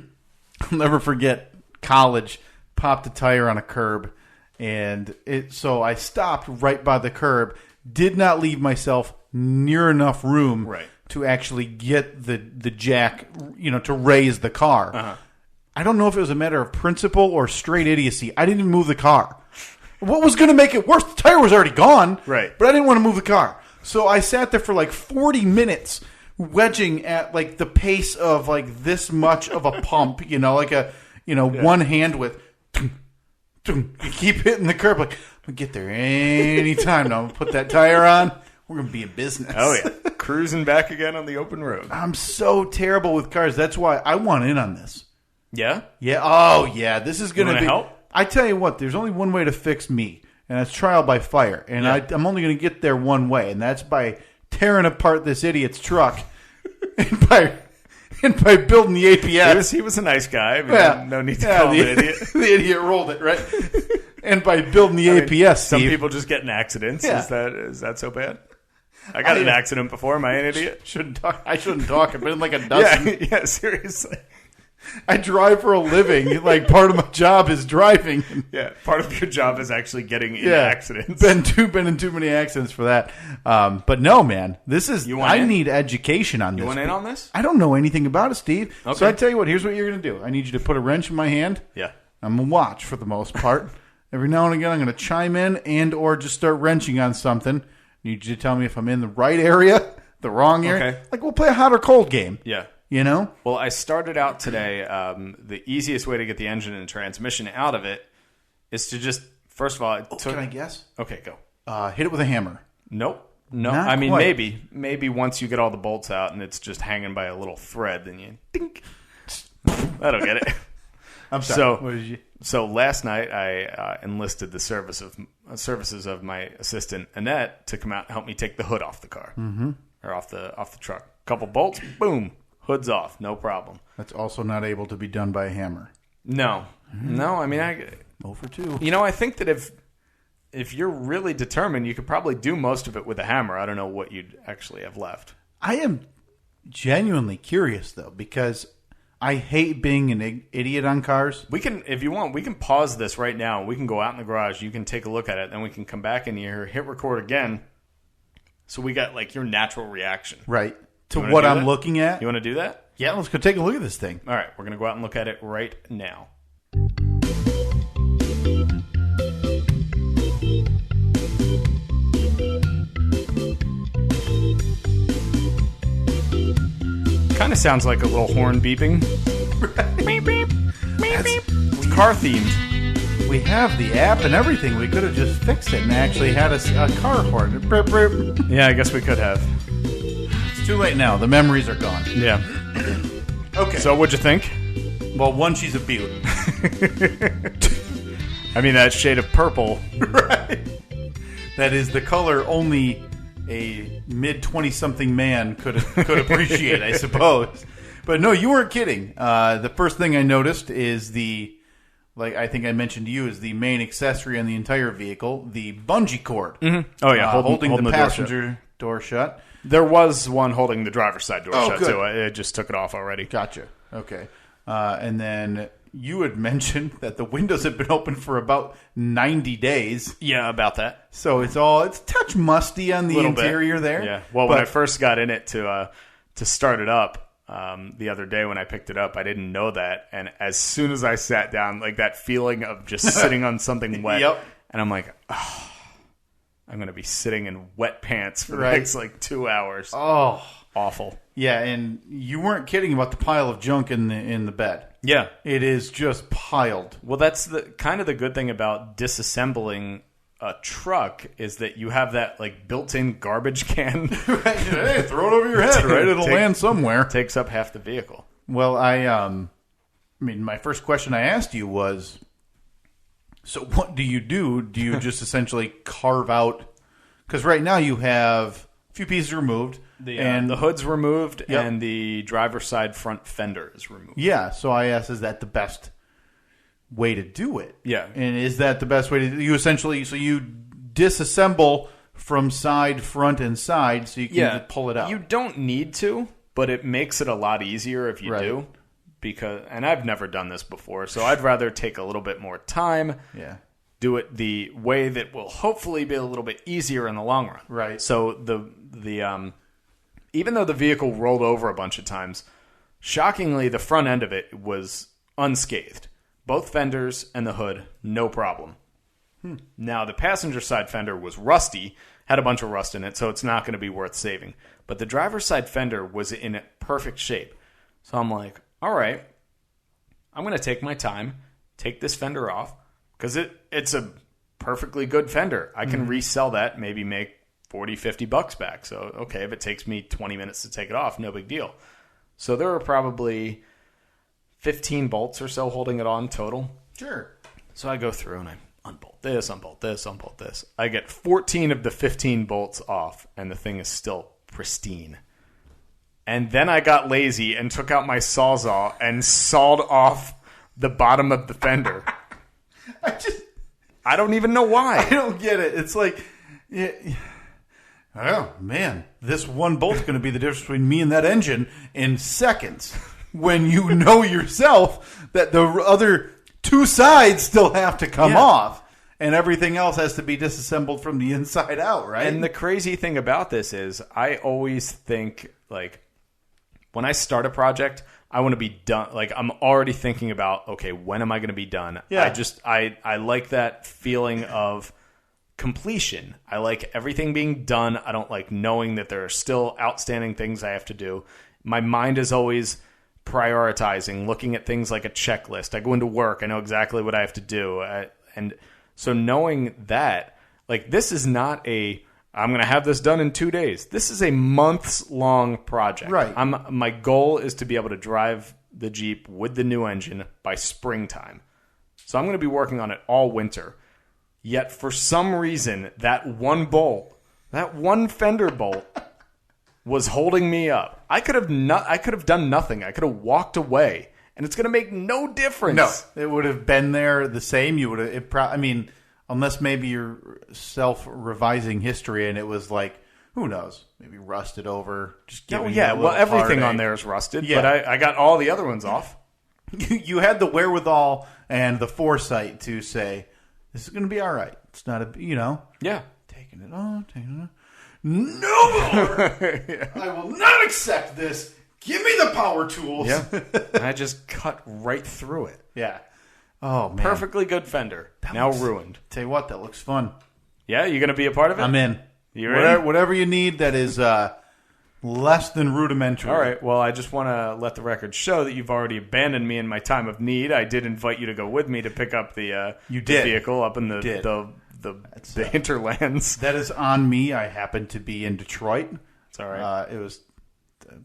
never forget college. Popped a tire on a curb, and so I stopped right by the curb. Did not leave myself near enough room to actually get the jack, to raise the car. Uh-huh. I don't know if it was a matter of principle or straight idiocy. I didn't even move the car. What was going to make it worse? The tire was already gone. Right. But I didn't want to move the car. So I sat there for like 40 minutes wedging at like the pace of like this much of a pump, one hand with you keep hitting the curb like we'll get there anytime now. I'm gonna put that tire on. We're gonna be in business. Oh yeah. Cruising back again on the open road. I'm so terrible with cars. That's why I want in on this. Yeah? Yeah. Oh yeah. This is gonna be help? I tell you what, there's only one way to fix me. And that's trial by fire. And I'm only going to get there one way, and that's by tearing apart this idiot's truck and by building the APS. He was a nice guy. No need to call him an idiot. The idiot rolled it, right? And by building the APS, some Steve, people just get in accidents. Yeah. Is that so bad? I got in an accident before. Am I an idiot? I shouldn't talk. I've been in like a dozen. Yeah, seriously. I drive for a living. Like part of my job is driving. Yeah, part of your job is actually getting in accidents. Been in too many accidents for that. But no, man, this is. I need education on this. You want in on this? I don't know anything about it, Steve. Okay. So I tell you what. Here's what you're going to do. I need you to put a wrench in my hand. Yeah. I'm going to watch for the most part. Every now and again, I'm going to chime in and or just start wrenching on something. I need you to tell me if I'm in the right area, the wrong area. Okay. Like we'll play a hot or cold game. Yeah. Well, I started out today. The easiest way to get the engine and transmission out of it is to just, first of all, can I guess? Okay, go. Hit it with a hammer. Nope. No, Not quite. maybe once you get all the bolts out and it's just hanging by a little thread, then you dink. That'll get it. I'm sorry. So last night I enlisted the services of my assistant Annette to come out and help me take the hood off the car, or off the truck. Couple bolts, boom. Hood's off, no problem. That's also not able to be done by a hammer. No. 0 for 2. I think that if you're really determined, you could probably do most of it with a hammer. I don't know what you'd actually have left. I am genuinely curious, though, because I hate being an idiot on cars. We can, if you want, we can pause this right now. We can go out in the garage. You can take a look at it. Then we can come back in here, hit record again. So we got like your natural reaction. Right. To what I'm looking at. You want to do that? Yeah, let's go take a look at this thing. All right. We're going to go out and look at it right now. Kind of sounds like a little horn beeping. Beep, beep, beep, beep. It's car themed. We have the app and everything. We could have just fixed it and actually had a car horn. Burp, burp. Yeah, I guess we could have. It's too late now. The memories are gone. Yeah. Okay. So what'd you think? Well, one, she's a beaut. I mean, that shade of purple. Right. That is the color only a mid-20-something man could appreciate, I suppose. But no, you weren't kidding. The first thing I noticed is like I think I mentioned to you, is the main accessory on the entire vehicle, the bungee cord. Mm-hmm. Oh, yeah, holding the door passenger door shut. There was one holding the driver's side door shut, good. too. I just took it off already. Gotcha. Okay. And then you had mentioned that the windows have been open for about 90 days. Yeah, about that. So it's a touch musty on the interior there. Yeah. Well, when I first got in it to start it up the other day when I picked it up, I didn't know that. And as soon as I sat down, like that feeling of just sitting on something wet. Yep. And I'm like, oh, I'm going to be sitting in wet pants for the next 2 hours. Oh. Awful. Yeah, and you weren't kidding about the pile of junk in the bed. Yeah. It is just piled. Well, that's the kind of the good thing about disassembling a truck is that you have that built-in garbage can. Right. Hey, throw it over your head, right? It'll land somewhere. Takes up half the vehicle. Well, I mean, my first question I asked you was, so what do you do? Do you just essentially carve out? Because right now you have a few pieces removed. The hood's removed, Yep. and the driver's side front fender is removed. Yeah, so I asked, is that the best way to do it? Yeah. And is that the best way to do it? You essentially, so you disassemble from side, front, and side so you can pull it out. You don't need to, but it makes it a lot easier if you do. And I've never done this before, so I'd rather take a little bit more time. Yeah. Do it the way that will hopefully be a little bit easier in the long run. Right. So even though the vehicle rolled over a bunch of times, shockingly, the front end of it was unscathed. Both fenders and the hood, no problem. Now, the passenger side fender was rusty, had a bunch of rust in it, so it's not going to be worth saving. But the driver's side fender was in perfect shape. So I'm like, all right, I'm going to take my time, take this fender off, because it's a perfectly good fender. I can resell that, maybe make $40-$50 back. So, okay, if it takes me 20 minutes to take it off, no big deal. So there are probably 15 bolts or so holding it on total. Sure. So I go through and I unbolt this, unbolt this, unbolt this. I get 14 of the 15 bolts off, and the thing is still pristine. And then I got lazy and took out my Sawzall and sawed off the bottom of the fender. I don't even know why. I don't get it. It's like, oh, man, this one bolt's going to be the difference between me and that engine in seconds. When you know yourself that the other two sides still have to come off. And everything else has to be disassembled from the inside out, right? And the crazy thing about this is I always think, when I start a project, I want to be done. I'm already thinking about, okay, when am I going to be done? Yeah. I like that feeling of completion. I like everything being done. I don't like knowing that there are still outstanding things I have to do. My mind is always prioritizing, looking at things like a checklist. I go into work. I know exactly what I have to do. And so knowing that, this is not I'm going to have this done in 2 days. This is a months-long project. Right. My goal is to be able to drive the Jeep with the new engine by springtime. So I'm going to be working on it all winter. Yet for some reason, that one bolt, that one fender bolt, was holding me up. I could have done nothing. I could have walked away, and it's going to make no difference. No, it would have been there the same. You would have. Unless maybe you're self-revising history, and it was who knows? Maybe rusted over. Just giving everything on there is rusted. Yeah. But I got all the other ones off. You had the wherewithal and the foresight to say, "This is going to be all right." It's not Yeah. Taking it on. No more! I will not accept this. Give me the power tools. Yeah. I just cut right through it. Yeah. Oh, man. Perfectly good fender. Now ruined. Tell you what, that looks fun. Yeah, you going to be a part of it? I'm in. You ready? Whatever you need that is less than rudimentary. All right. Well, I just want to let the record show that you've already abandoned me in my time of need. I did invite you to go with me to pick up the vehicle up in the hinterlands. That is on me. I happened to be in Detroit. It's all right. It was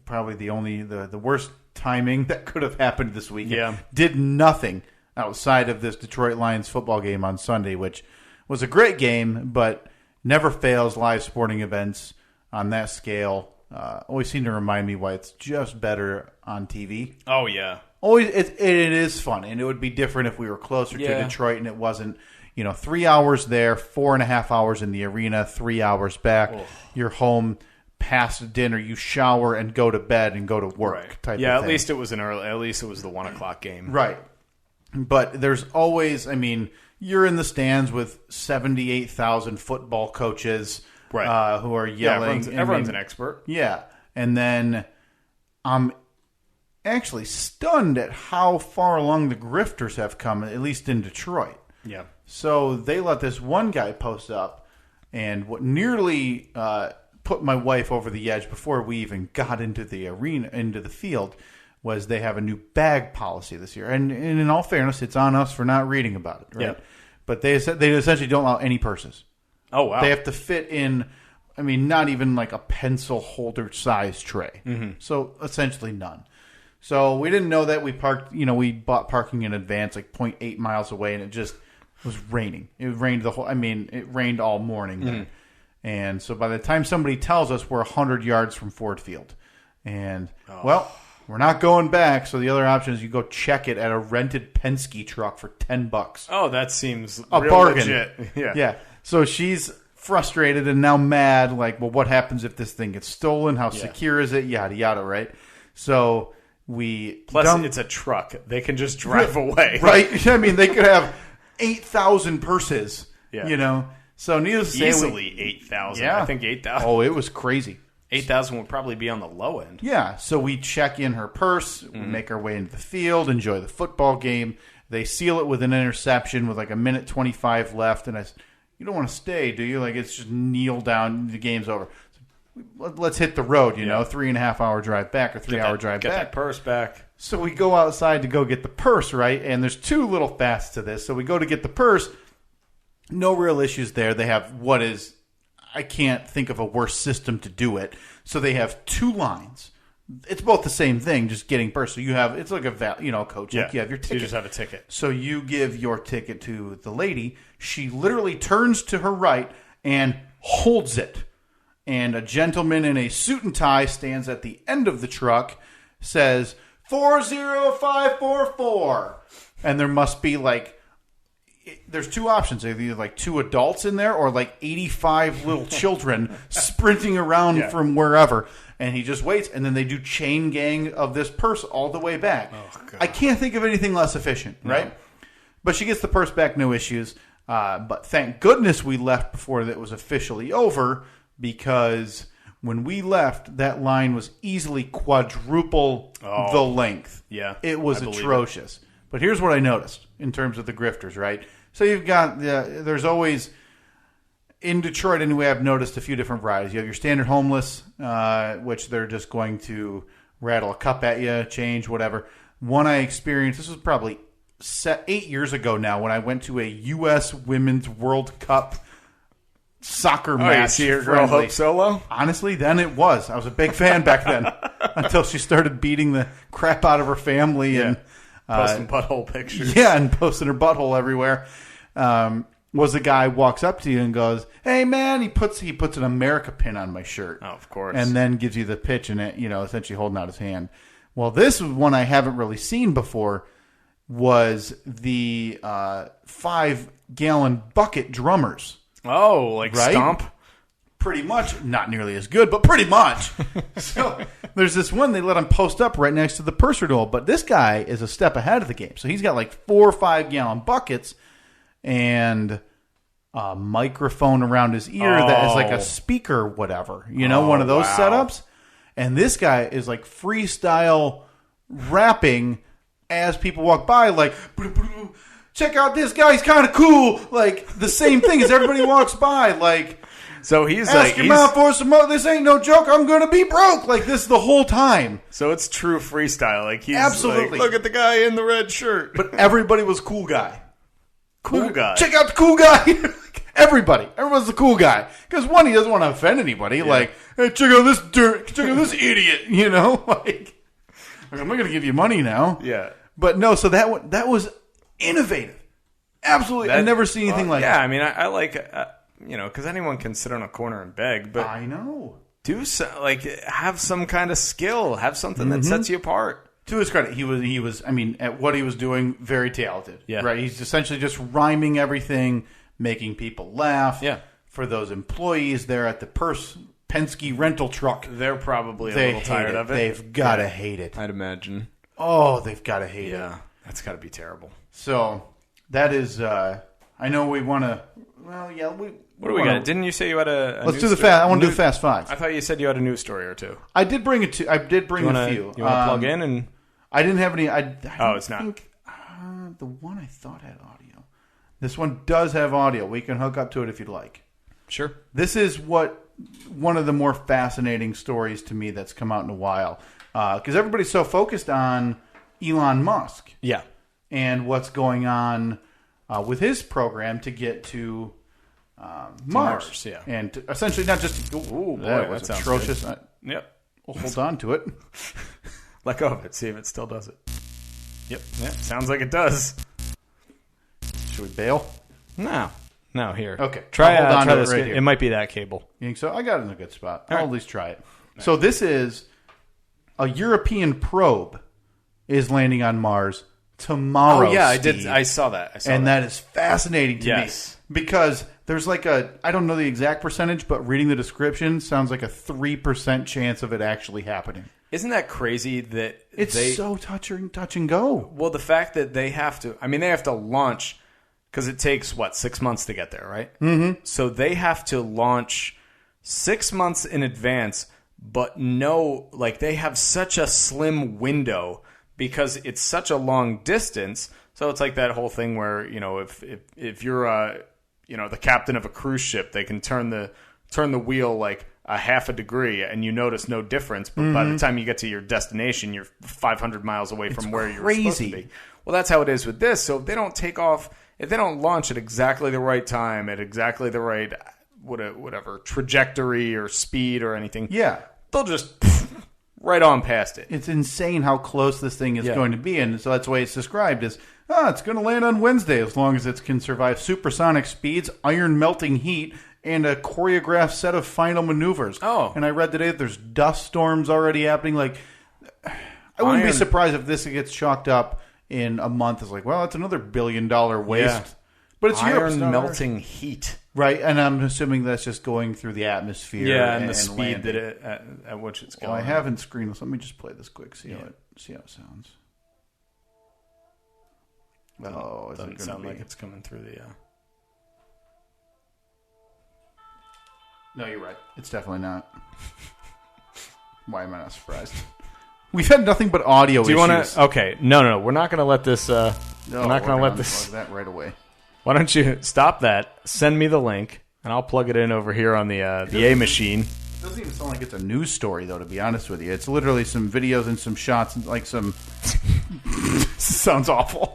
probably the worst timing that could have happened this weekend. Yeah. Did nothing outside of this Detroit Lions football game on Sunday, which was a great game, but never fails. Live sporting events on that scale always seem to remind me why it's just better on TV. Oh, yeah. Always, it is fun, and it would be different if we were closer to Detroit and it wasn't, 3 hours there, 4.5 hours in the arena, 3 hours back. Oh. You're home past dinner, you shower and go to bed and go to work. Right. Type yeah, of thing. at least it was the 1 o'clock game. Right. But there's always, you're in the stands with 78,000 football coaches who are yelling. Yeah, everyone's an expert. Yeah. And then I'm actually stunned at how far along the grifters have come, at least in Detroit. Yeah. So they let this one guy post up, and what nearly put my wife over the edge before we even got into the arena, into the field, was they have a new bag policy this year. And in all fairness, it's on us for not reading about it, right? Yeah. But they essentially don't allow any purses. Oh, wow. They have to fit in, not even like a pencil holder size tray. Mm-hmm. So essentially none. So we didn't know that. We parked, we bought parking in advance, like 0.8 miles away, and it just was raining. It rained it rained all morning there. And so by the time somebody tells us, we're 100 yards from Ford Field. And, we're not going back, so the other option is you go check it at a rented Penske truck for $10. Oh, that seems a real bargain. Legit. Yeah. So she's frustrated and now mad, like, well, what happens if this thing gets stolen? How secure is it? Yada, yada, right? So Plus, it's a truck. They can just drive away. Right? They could have 8,000 purses, So needless to say... Easily 8,000. Yeah. I think 8,000. Oh, it was crazy. 8,000 would probably be on the low end. Yeah, so we check in her purse, we make our way into the field, enjoy the football game. They seal it with an interception with like 1:25 left, and I said, "You don't want to stay, do you? Like, it's just kneel down, the game's over. So let's hit the road, 3.5 hour drive back or 3 hour drive back. Get that purse back." So we go outside to go get the purse, right? And there's two little facets to this. So we go to get the purse. No real issues there. They have I can't think of a worse system to do it. So they have two lines. It's both the same thing, just getting purse. So it's like a coach. Yeah. Like you have your ticket. So you just have a ticket. So you give your ticket to the lady. She literally turns to her right and holds it. And a gentleman in a suit and tie stands at the end of the truck, says 40544. And there must be there's two options. Either like two adults in there or like 85 little children sprinting around from wherever. And he just waits, and then they do chain gang of this purse all the way back. Oh, God. I can't think of anything less efficient, right? No. But she gets the purse back, no issues. But thank goodness we left before that was officially over, because when we left, that line was easily quadruple the length. Yeah, it was atrocious. But here's what I noticed in terms of the grifters, right? So you've got, there's always, in Detroit anyway, I've noticed a few different varieties. You have your standard homeless, which they're just going to rattle a cup at you, change, whatever. One I experienced, this was probably 8 years ago now, when I went to a U.S. Women's World Cup soccer match. You see your girl Hope Solo? Honestly, then it was. I was a big fan back then, until she started beating the crap out of her family and posting butthole pictures. Yeah, and posting her butthole everywhere. Was the guy walks up to you and goes, "Hey man," he puts an America pin on my shirt. Oh, of course. And then gives you the pitch and it, essentially holding out his hand. Well, this was one I haven't really seen before, was the 5-gallon bucket drummers. Oh, like right? Stomp? Pretty much. Not nearly as good, but pretty much. So there's this one, they let him post up right next to the purse renewal. But this guy is a step ahead of the game. So he's got like 4 or 5-gallon buckets and a microphone around his ear that is like a speaker, whatever. One of those setups. And this guy is like freestyle rapping as people walk by, like, check out this guy, he's kind of cool. Like, the same thing as everybody walks by. Like, So he's Ask your mom for some money. This ain't no joke. I'm going to be broke. Like this the whole time. So it's true freestyle. Like he's Absolutely. like, look at the guy in the red shirt. But everybody was cool guy. Cool guy. Check out the cool guy. Everyone's the cool guy. Because one, he doesn't want to offend anybody. Like, hey, check out this check out this idiot. You know, like I'm not going to give you money now. Yeah. But no, so that was innovative. Absolutely, I've never seen anything like that. Yeah, I mean, I like because anyone can sit on a corner and beg, but I know. Do have some kind of skill, have something that sets you apart. To his credit, he was. I mean, at what he was doing, very talented. Yeah. Right. He's essentially just rhyming everything, making people laugh. Yeah. For those employees there at the Penske rental truck, They're probably a little tired of it. They've got to hate it. I'd imagine. Oh, they've got to hate it. Yeah, that's got to be terrible. So that is. I know we want to. Well, yeah. What do we got? Didn't you say you had a Let's news do the story? fast. I want to do the fast five. I thought you said you had a news story or two. I did bring a few. You want to plug in and? I didn't have any. It's not. The one I thought had audio. This one does have audio. We can hook up to it if you'd like. Sure. This is one of the more fascinating stories to me that's come out in a while. Because everybody's so focused on Elon Musk. Yeah. And what's going on with his program to get to Mars. Yeah. And essentially not just... Oh, boy, that was sounds atrocious. Yep. We'll hold on to it. Let go of it. See if it still does it. Yep. Yeah. Sounds like it does. Should we bail? No, here. Okay. Try hold on try to this. it right here. It might be that cable. You think so? I got it in a good spot. All I'll right. at least try it. So this is a European probe is landing on Mars tomorrow. Oh yeah, Steve. I did. I saw that. That is fascinating to Yes. me because there's like I don't know the exact percentage, but reading the description sounds like a 3% chance of it actually happening. Isn't that crazy that It's so touch and go. Well, the fact that they have to launch because it takes 6 months to get there, right? Mm-hmm. So they have to launch 6 months in advance, but they have such a slim window because it's such a long distance. So it's like that whole thing where if you're the captain of a cruise ship, they can turn the wheel like a half a degree and you notice no difference. But by the time you get to your destination, you're 500 miles away from where you're supposed to be. Well, that's how it is with this. So if they don't take off, if they don't launch at exactly the right time, at exactly the right whatever trajectory or speed or anything, they'll just right on past it. It's insane how close this thing is going to be, and so that's the way it's described as, it's going to land on Wednesday as long as it can survive supersonic speeds, iron-melting heat, and a choreographed set of final maneuvers. Oh. And I read today that there's dust storms already happening. Like, I wouldn't be surprised if this gets chalked up in a month. It's like, well, that's another $1 billion waste. Yeah. But it's Europe, iron-melting heat. Right, and I'm assuming that's just going through the atmosphere. Yeah, and the speed landing. that at which it's going. Well, I haven't screened this. Let me just play this quick. See how it sounds. Oh, is doesn't it sound be? like it's coming through the. No, you're right. It's definitely not. Why am I not surprised? We've had nothing but audio Do you issues. want to? Okay, no. We're not going to let this. No, we're not going to let this. That right away. Why don't you stop that? Send me the link, and I'll plug it in over here on the A machine. It doesn't even sound like it's a news story, though. To be honest with you, it's literally some videos and some shots, and like some. Sounds awful.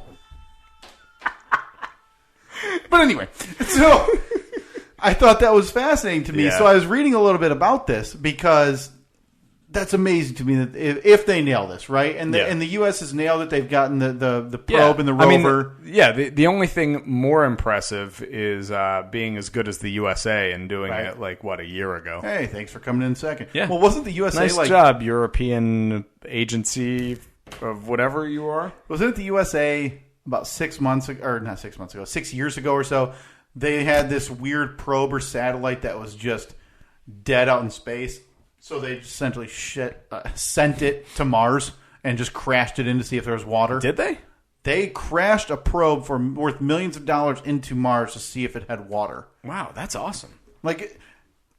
But anyway, so I thought that was fascinating to me. Yeah. So I was reading a little bit about this because that's amazing to me that if they nail this, right? And the U.S. has nailed it. They've gotten the probe and the rover. The only thing more impressive is being as good as the USA and doing it a year ago. Hey, thanks for coming in second. Yeah. Well, wasn't the USA nice job, European agency of whatever you are? Wasn't it the USA about 6 months ago, or not 6 months ago, 6 years ago or so? They had this weird probe or satellite that was just dead out in space. So they essentially sent it to Mars and just crashed it in to see if there was water. Did they? They crashed a probe worth millions of dollars into Mars to see if it had water. Wow, that's awesome. To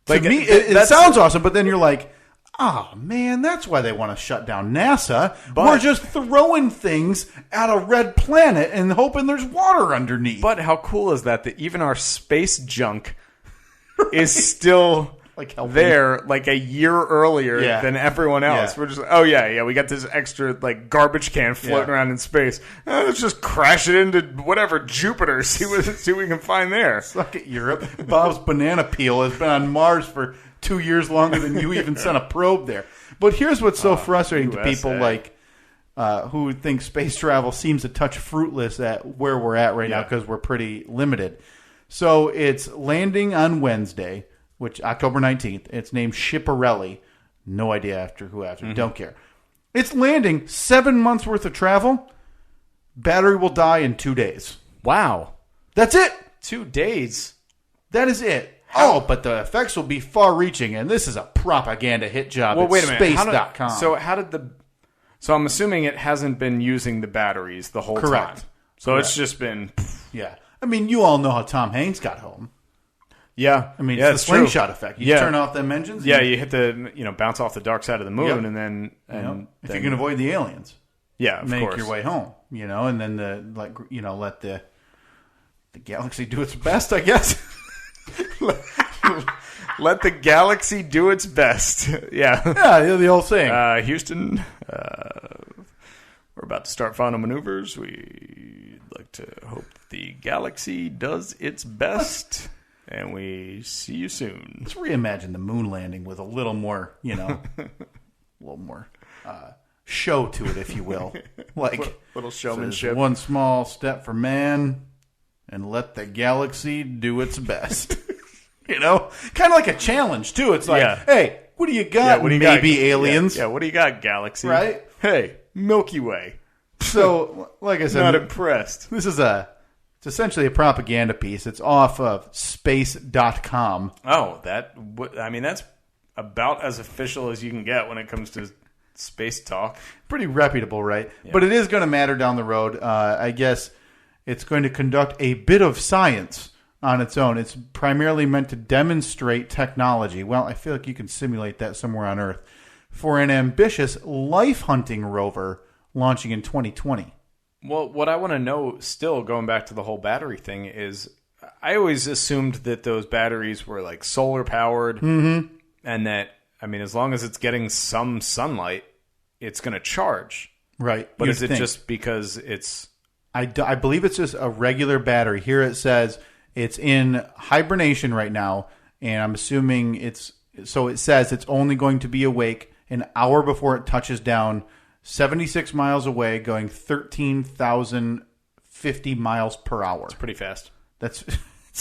me, it sounds awesome, but then you're like, oh, man, that's why they want to shut down NASA. We're just throwing things at a red planet and hoping there's water underneath. But how cool is that even our space junk is still Like helping. there like a year earlier Yeah. than everyone else. Yeah. We're just, oh yeah, we got this extra like garbage can floating around in space. Let's just crash it into whatever Jupiter, see what we can find there. Look at Europe. Bob's banana peel has been on Mars for 2 years longer than you even sent a probe there. But here's what's so frustrating to people USA. like who think space travel seems a touch fruitless at where we're at right now because we're pretty limited. So it's landing on Wednesday, which October 19th. It's named Schiaparelli. No idea after who after. Don't care. It's landing. 7 months worth of travel. Battery will die in 2 days. Wow. That's it. 2 days. That is it. Oh, but the effects will be far-reaching, and this is a propaganda hit job Well, at wait a minute. space.com. So I'm assuming it hasn't been using the batteries the whole Correct. time. So it's just been... Yeah. I mean, you all know how Tom Hanks got home. Yeah. I mean, yeah, it's the slingshot effect. You Yeah. turn off them engines. Yeah, and, you hit the, bounce off the dark side of the moon, Yep. and then... if you can avoid the aliens, yeah, of make course. your way home, and then let the galaxy do its best, I guess. Let the galaxy do its best. Yeah. Yeah, the old saying. Houston, we're about to start final maneuvers. We'd like to hope the galaxy does its best, and we see you soon. Let's reimagine the moon landing with a little more, a little more show to it, if you will. Like Little says, showmanship. one small step for man, and let the galaxy do its best. Kind of like a challenge too. It's like, Yeah. hey, what do you got? what do you Maybe got? aliens, Yeah, what do you got, galaxy? right? Hey, Milky Way. So, like I said, Not impressed. this is it's essentially a propaganda piece. It's off of space.com. Oh, that's about as official as you can get when it comes to space talk. Pretty reputable, right? But it is going to matter down the road. I guess it's going to conduct a bit of science on its own. It's primarily meant to demonstrate technology. Well, I feel like you can simulate that somewhere on Earth for an ambitious life hunting rover launching in 2020. Well, what I want to know still, going back to the whole battery thing, is I always assumed that those batteries were like solar powered, and that, as long as it's getting some sunlight, it's going to charge. Right. But You'd is it think. just because it's... I believe it's just a regular battery. Here it says it's in hibernation right now, and I'm assuming it says it's only going to be awake an hour before it touches down 76 miles away, going 13,050 miles per hour. Pretty fast. It's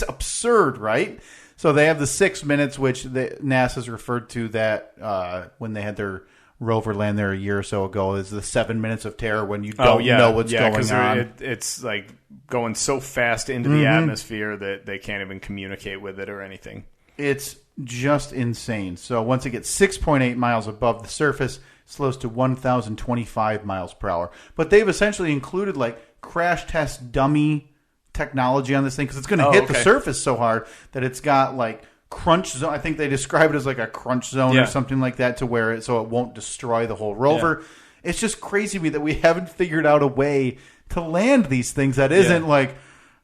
absurd, right? So they have the 6 minutes, which NASA's referred to that when they had their rover land there a year or so ago, is the 7 minutes of terror when you don't know what's going on. It's like going so fast into the atmosphere that they can't even communicate with it or anything. It's just insane. So once it gets 6.8 miles above the surface, it slows to 1,025 miles per hour. But they've essentially included like crash test dummy technology on this thing because it's going to hit the surface so hard that it's got like crunch zone. I think they describe it as like a crunch zone or something like that to where it won't destroy the whole rover. Yeah. It's just crazy to me that we haven't figured out a way to land these things that isn't like,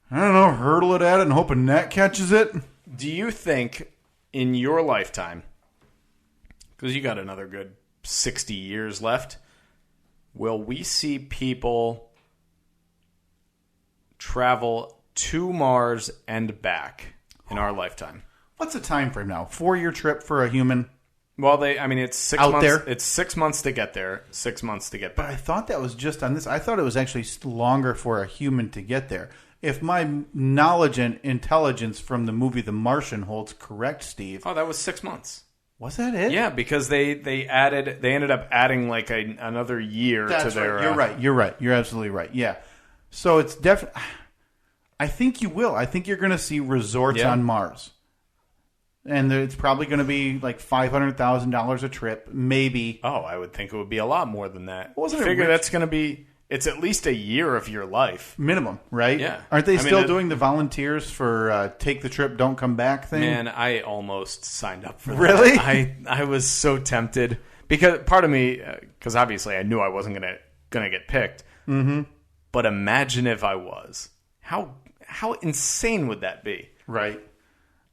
I don't know, hurtle it at it and hope a net catches it. Do you think in your lifetime, because you got another good 60 years left, will we see people travel to Mars and back in our lifetime? What's the time frame now? 4-year trip for a human? Well, it's 6 out months. There? It's 6 months to get there, 6 months to get back. But I thought that was just on this. I thought it was actually longer for a human to get there. If my knowledge and intelligence from the movie The Martian holds correct, Steve. Oh, that was 6 months. Was that it? Yeah, because they ended up adding like another year to their... Right. You're right. You're absolutely right. Yeah. So it's definitely... I think you will. I think you're going to see resorts on Mars. And it's probably going to be like $500,000 a trip, maybe. Oh, I would think it would be a lot more than that. Wasn't it figure rich? that's going to be... It's at least a year of your life. Minimum, right? Yeah. Aren't they still doing the volunteers for take the trip, don't come back thing? Man, I almost signed up for that. Really? I was so tempted. Because part of me... Because obviously I knew I wasn't going to get picked. Mm-hmm. But imagine if I was. How insane would that be? Right.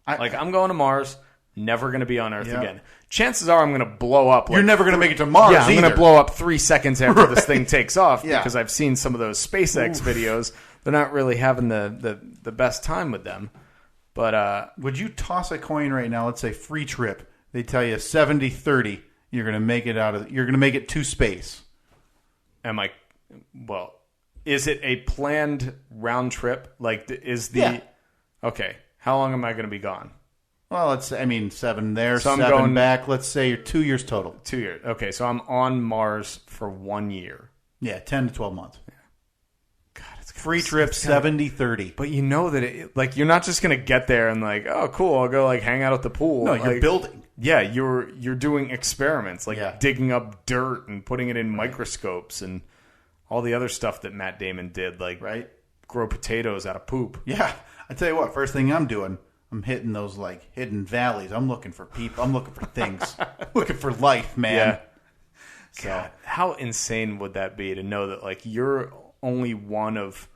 I'm going to Mars, never going to be on Earth again. Chances are I'm going to blow up. You're never going to make it to Mars Yeah, I'm either. going to blow up 3 seconds after this thing takes off Yeah. because I've seen some of those SpaceX videos. They're not really having the best time with them. But would you toss a coin right now? Let's say free trip. They tell you 70-30. You're going to make it you're going to make it to space. Is it a planned round trip? Like, okay? How long am I going to be gone? Well, let's say, 7 there, So I'm 7 going- back. Let's say you're 2 years total. 2 years. Okay, so I'm on Mars for 1 year. Yeah, 10 to 12 months. God, it's Free trip, 70-30. But you know that you're not just going to get there and oh, cool, I'll go hang out at the pool. No, you're building. Yeah, you're doing experiments Yeah. digging up dirt and putting it in microscopes and all the other stuff that Matt Damon did, right? Grow potatoes out of poop. Yeah, I tell you what. First thing I'm doing, I'm hitting those hidden valleys. I'm looking for people. I'm looking for things. Looking for life, man. Yeah. So God, how insane would that be to know that you're only one of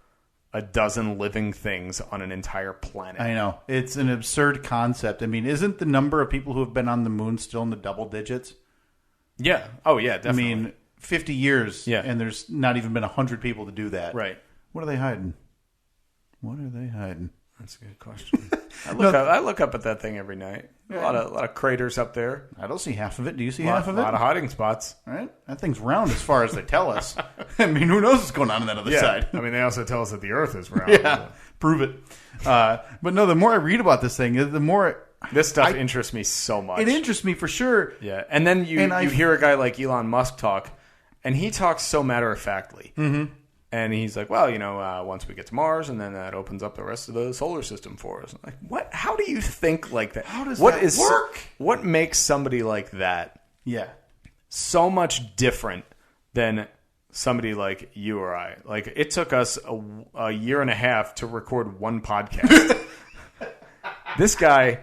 a dozen living things on an entire planet? I know it's an absurd concept. Isn't the number of people who have been on the moon still in the double digits? Yeah. Oh yeah, definitely. 50 years, Yeah. and there's not even been 100 people to do that. Right. What are they hiding? What are they hiding? That's a good question. I look up at that thing every night. A lot of craters up there. I don't see half of it. Do you see A half of it? lot of hiding spots. Right? That thing's round as far as they tell us. Who knows what's going on that other side? They also tell us that the Earth is round. Yeah, prove it. But no, the more I read about this thing, the more This stuff interests me so much. it interests me for sure. Yeah, and then you hear a guy like Elon Musk talk, and he talks so matter-of-factly. Mm-hmm. And he's like, well, once we get to Mars, and then that opens up the rest of the solar system for us. I'm like, what? How do you think like that? How does that work? What makes somebody like that Yeah. so much different than somebody like you or I? It took us a year and a half to record one podcast. This guy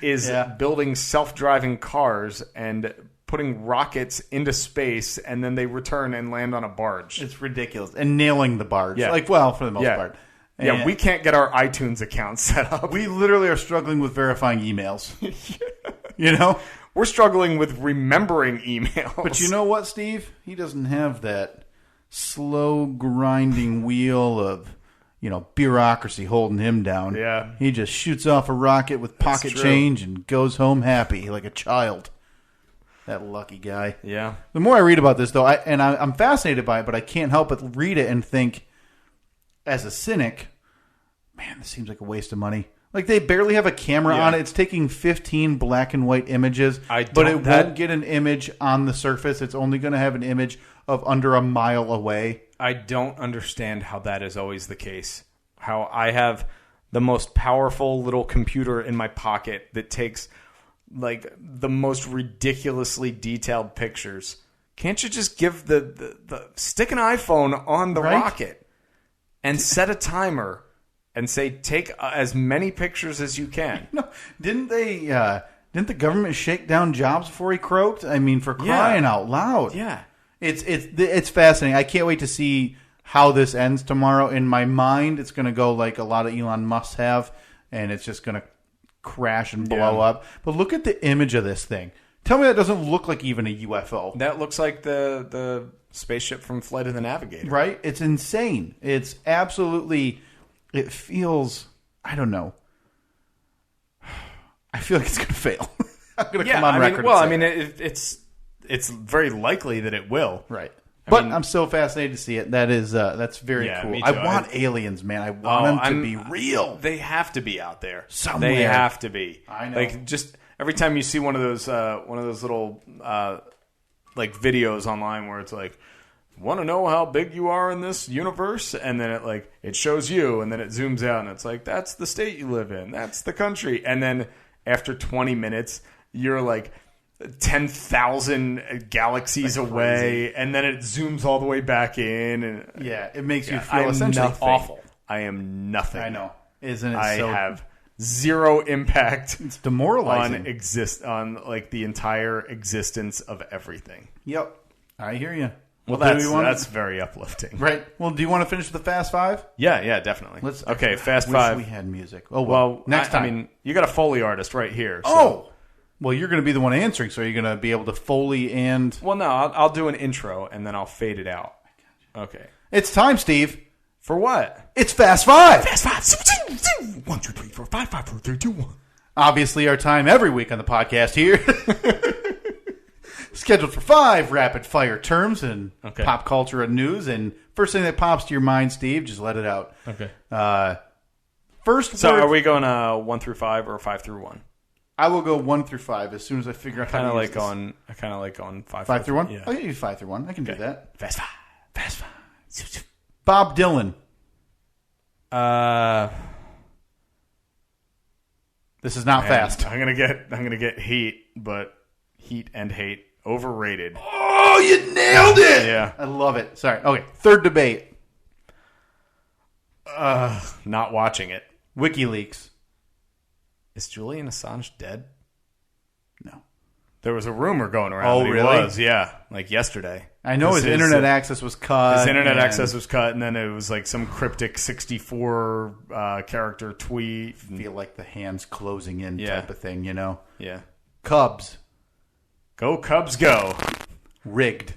is building self-driving cars and putting rockets into space, and then they return and land on a barge. It's ridiculous. And nailing the barge. Yeah. For the most part. Yeah, we can't get our iTunes account set up. We literally are struggling with verifying emails. We're struggling with remembering emails. But you know what, Steve? He doesn't have that slow grinding wheel of, bureaucracy holding him down. Yeah. He just shoots off a rocket with pocket true. change and goes home happy like a child. That lucky guy. Yeah. The more I read about this, though, I'm fascinated by it, but I can't help but read it and think, as a cynic, man, this seems like a waste of money. They barely have a camera on it. It's taking 15 black and white images, but it won't get an image on the surface. It's only going to have an image of under a mile away. I don't understand how that is always the case. How I have the most powerful little computer in my pocket that takes the most ridiculously detailed pictures. Can't you just give the stick an iPhone on the rocket and set a timer and say take as many pictures as you can? No, didn't the government shake down Jobs before he croaked? For crying out loud. Yeah. It's fascinating. I can't wait to see how this ends tomorrow. In my mind, it's going to go like a lot of Elon Musk have, and it's just going to crash and blow up. But look at the image of this thing. Tell me that doesn't look like even a UFO. That looks like the spaceship from Flight of the Navigator. Right? It's insane. It's absolutely... It feels... I don't know. I feel like it's going to fail. I'm going to come on record and say it's very likely that it will. Right. But I'm so fascinated to see it. That's very cool. me too. I want aliens, man. I want them to be real. They have to be out there. Somewhere. They have to be. I know. Just every time you see one of those little videos online where it's want to know how big you are in this universe, and then it shows you, and then it zooms out, and it's that's the state you live in, that's the country, and then after 20 minutes, you're 10,000 galaxies away, and then it zooms all the way back in, and it makes you feel essentially awful. I am nothing. I know, isn't it? I have zero impact. It's demoralizing on the entire existence of everything. Yep, I hear you. Well, that's very uplifting. Right. Well, do you want to finish with the Fast Five? Yeah, definitely. Okay, Fast Wish Five. we had music. Oh, well, next time. I mean, you got a Foley artist right here. So. Oh! Well, you're going to be the one answering, so you're going to be able to Foley and... Well, no, I'll do an intro, and then I'll fade it out. Okay. It's time, Steve. For what? It's Fast Five! Fast Five! 1, 2, 3, 4, 5, 5, 4, 3, 2, 1. Obviously, our time every week on the podcast here. Scheduled for 5 rapid-fire terms and pop culture and news. And first thing that pops to your mind, Steve, just let it out. Okay. First So word, are we going 1 through 5 or 5 through 1? I will go 1 through 5 as soon as I figure out how to use this. I kind of like going 5 5 through 1? Yeah. I'll give you 5 through 1. I can do that. Fast Five. Fast Five. Bob Dylan. This is not fast. I'm gonna get heat, but heat and hate. Overrated. Oh, you nailed it! Yeah. I love it. Sorry. Okay. Third debate. Not watching it. WikiLeaks. Is Julian Assange dead? No. There was a rumor going around. Oh, that he really? was, yeah, like yesterday. I know his internet access was cut. His internet access was cut, and then it was like some cryptic 64 character tweet. Feel like the hands closing in type of thing, you know? Yeah. Cubs. Go Cubs, go. Rigged.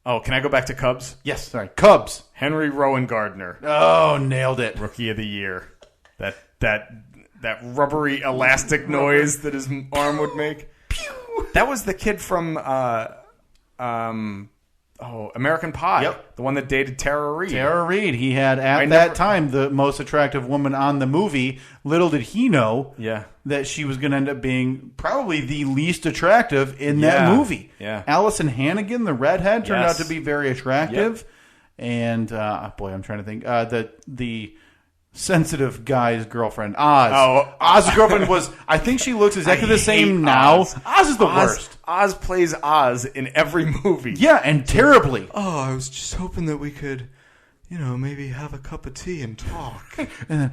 Oh, can I go back to Cubs? Yes, sorry. Cubs. Henry Rowan Gardner, Oh, nailed it. Rookie of the Year. That rubbery elastic noise that his arm would make. That was the kid from American Pie. Yep. The one that dated Tara Reid. Tara Reid. He had, at that time, the most attractive woman on the movie. Little did he know that she was going to end up being probably the least attractive in that movie. Yeah. Allison Hannigan, the redhead, turned out to be very attractive. Yep. And, boy, I'm trying to think. The sensitive guy's girlfriend, Oz. Oh, Oz's girlfriend was, I think she looks exactly the same now. Oz is the worst. Oz plays Oz in every movie. Yeah, and terribly. Oh, I was just hoping that we could, maybe have a cup of tea and talk. And then,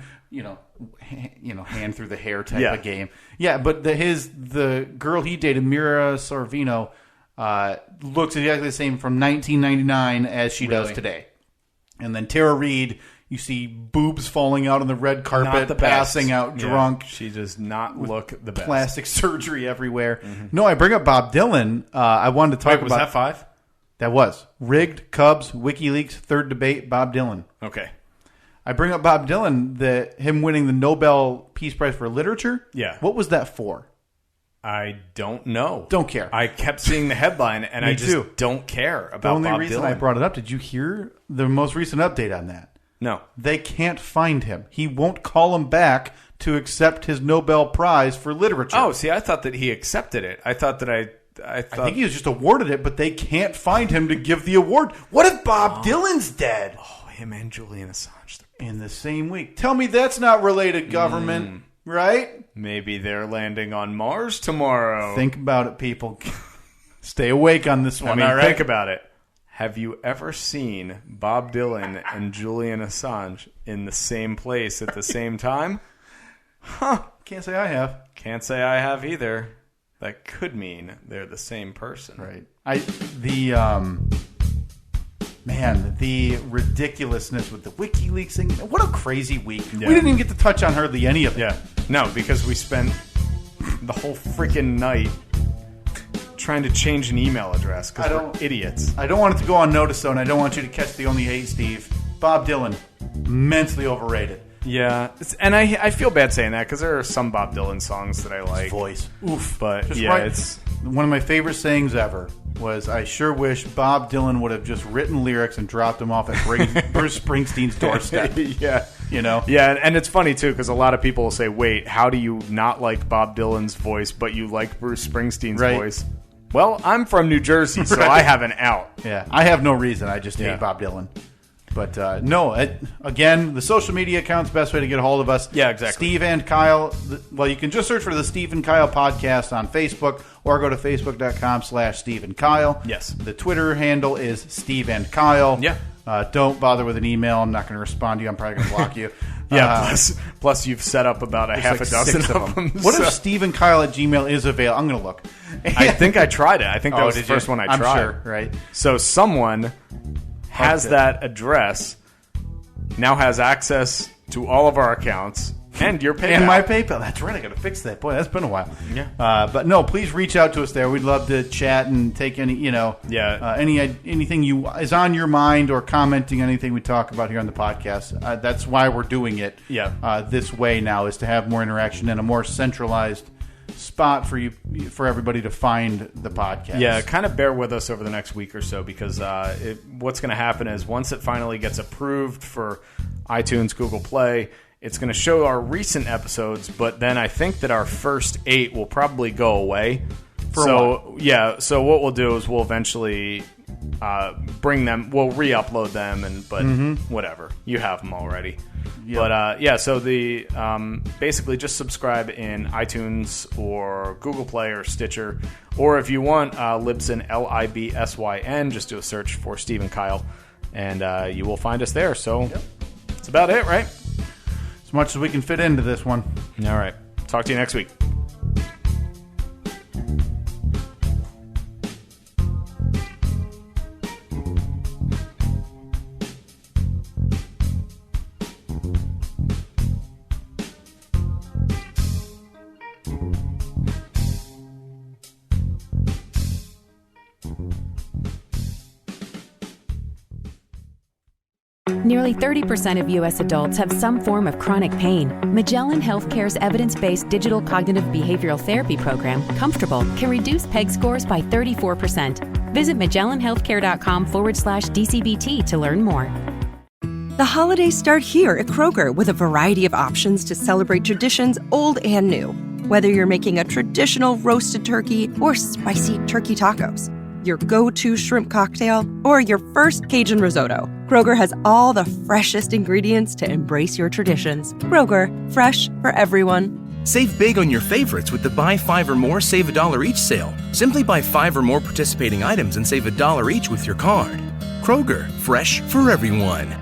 hand through the hair type of game. Yeah, but the girl he dated, Mira Sorvino, looks exactly the same from 1999 as she does today. And then Tara Reid, you see boobs falling out on the red carpet, passing out drunk. She does not look the best. Plastic surgery everywhere. Mm-hmm. No, I bring up Bob Dylan. I wanted to talk about... Was that 5? That was. Rigged, Cubs, WikiLeaks, third debate, Bob Dylan. Okay. I bring up Bob Dylan, him winning the Nobel Peace Prize for Literature. Yeah. What was that for? I don't know. Don't care. I kept seeing the headline, and I just don't care about Bob Dylan. The only reason I brought it up, did you hear the most recent update on that? No. They can't find him. He won't call him back to accept his Nobel Prize for Literature. Oh, see, I thought that he accepted it. I think he was just awarded it, but they can't find him to give the award. What if Bob Dylan's dead? Oh, him and Julian Assange. In the same week. Tell me that's not related, government, right? Maybe they're landing on Mars tomorrow. Think about it, people. Stay awake on this one, all right? Think about it. Have you ever seen Bob Dylan and Julian Assange in the same place at the same time? Huh. Can't say I have. Can't say I have either. That could mean they're the same person. Right. The ridiculousness with the WikiLeaks thing. What a crazy week. Yeah. We didn't even get to touch on hardly any of it. Yeah. No, because we spent the whole freaking night trying to change an email address because we're idiots. I don't want it to go unnoticed, though, and I don't want you to catch the only hate, Steve. Bob Dylan, immensely overrated. Yeah, and I feel bad saying that because there are some Bob Dylan songs that I like. His voice. Oof. But it's... One of my favorite sayings ever was, I sure wish Bob Dylan would have just written lyrics and dropped them off at Bruce Springsteen's doorstep. Yeah. Yeah, and it's funny, too, because a lot of people will say, wait, how do you not like Bob Dylan's voice, but you like Bruce Springsteen's voice? Well, I'm from New Jersey, so I have an out. Yeah, I have no reason. I just hate Bob Dylan. But again, the social media account's the best way to get a hold of us. Yeah, exactly. Steve and Kyle. You can just search for the Steve and Kyle podcast on Facebook or go to facebook.com/Steve and Kyle. Yes. The Twitter handle is Steve and Kyle. Yeah. Don't bother with an email. I'm not going to respond to you. I'm probably going to block you. Yeah, plus you've set up about a half a dozen 6 of them. What if StephenKyle@gmail is available? I'm going to look. I think I tried it. I think that was the first one I tried. I'm sure, right? So someone has that address, now has access to all of our accounts and your PayPal. And my PayPal. That's right. I got to fix that. Boy, that's been a while. Yeah. But no, please reach out to us there. We'd love to chat and take any, anything is on your mind or commenting on anything we talk about here on the podcast. That's why we're doing it. This way now, is to have more interaction and a more centralized spot for everybody to find the podcast. Yeah, kind of bear with us over the next week or so, because what's going to happen is once it finally gets approved for iTunes, Google Play, it's going to show our recent episodes, but then I think that our first 8 will probably go away. So what we'll do is we'll eventually bring them, we'll re-upload them, but whatever, you have them already. Yep. But so the basically just subscribe in iTunes or Google Play or Stitcher, or if you want Libsyn, Libsyn, just do a search for Stephen Kyle, and you will find us there. So that's about it, right? As much as we can fit into this one. All right. Talk to you next week. Nearly 30% of U.S. adults have some form of chronic pain. Magellan Healthcare's evidence-based digital cognitive behavioral therapy program, Comfortable, can reduce PEG scores by 34%. Visit MagellanHealthcare.com/DCBT to learn more. The holidays start here at Kroger with a variety of options to celebrate traditions old and new. Whether you're making a traditional roasted turkey or spicy turkey tacos, your go-to shrimp cocktail, or your first Cajun risotto, Kroger has all the freshest ingredients to embrace your traditions. Kroger, fresh for everyone. Save big on your favorites with the Buy 5 or More, Save $1 each sale. Simply buy 5 or more participating items and save $1 each with your card. Kroger, fresh for everyone.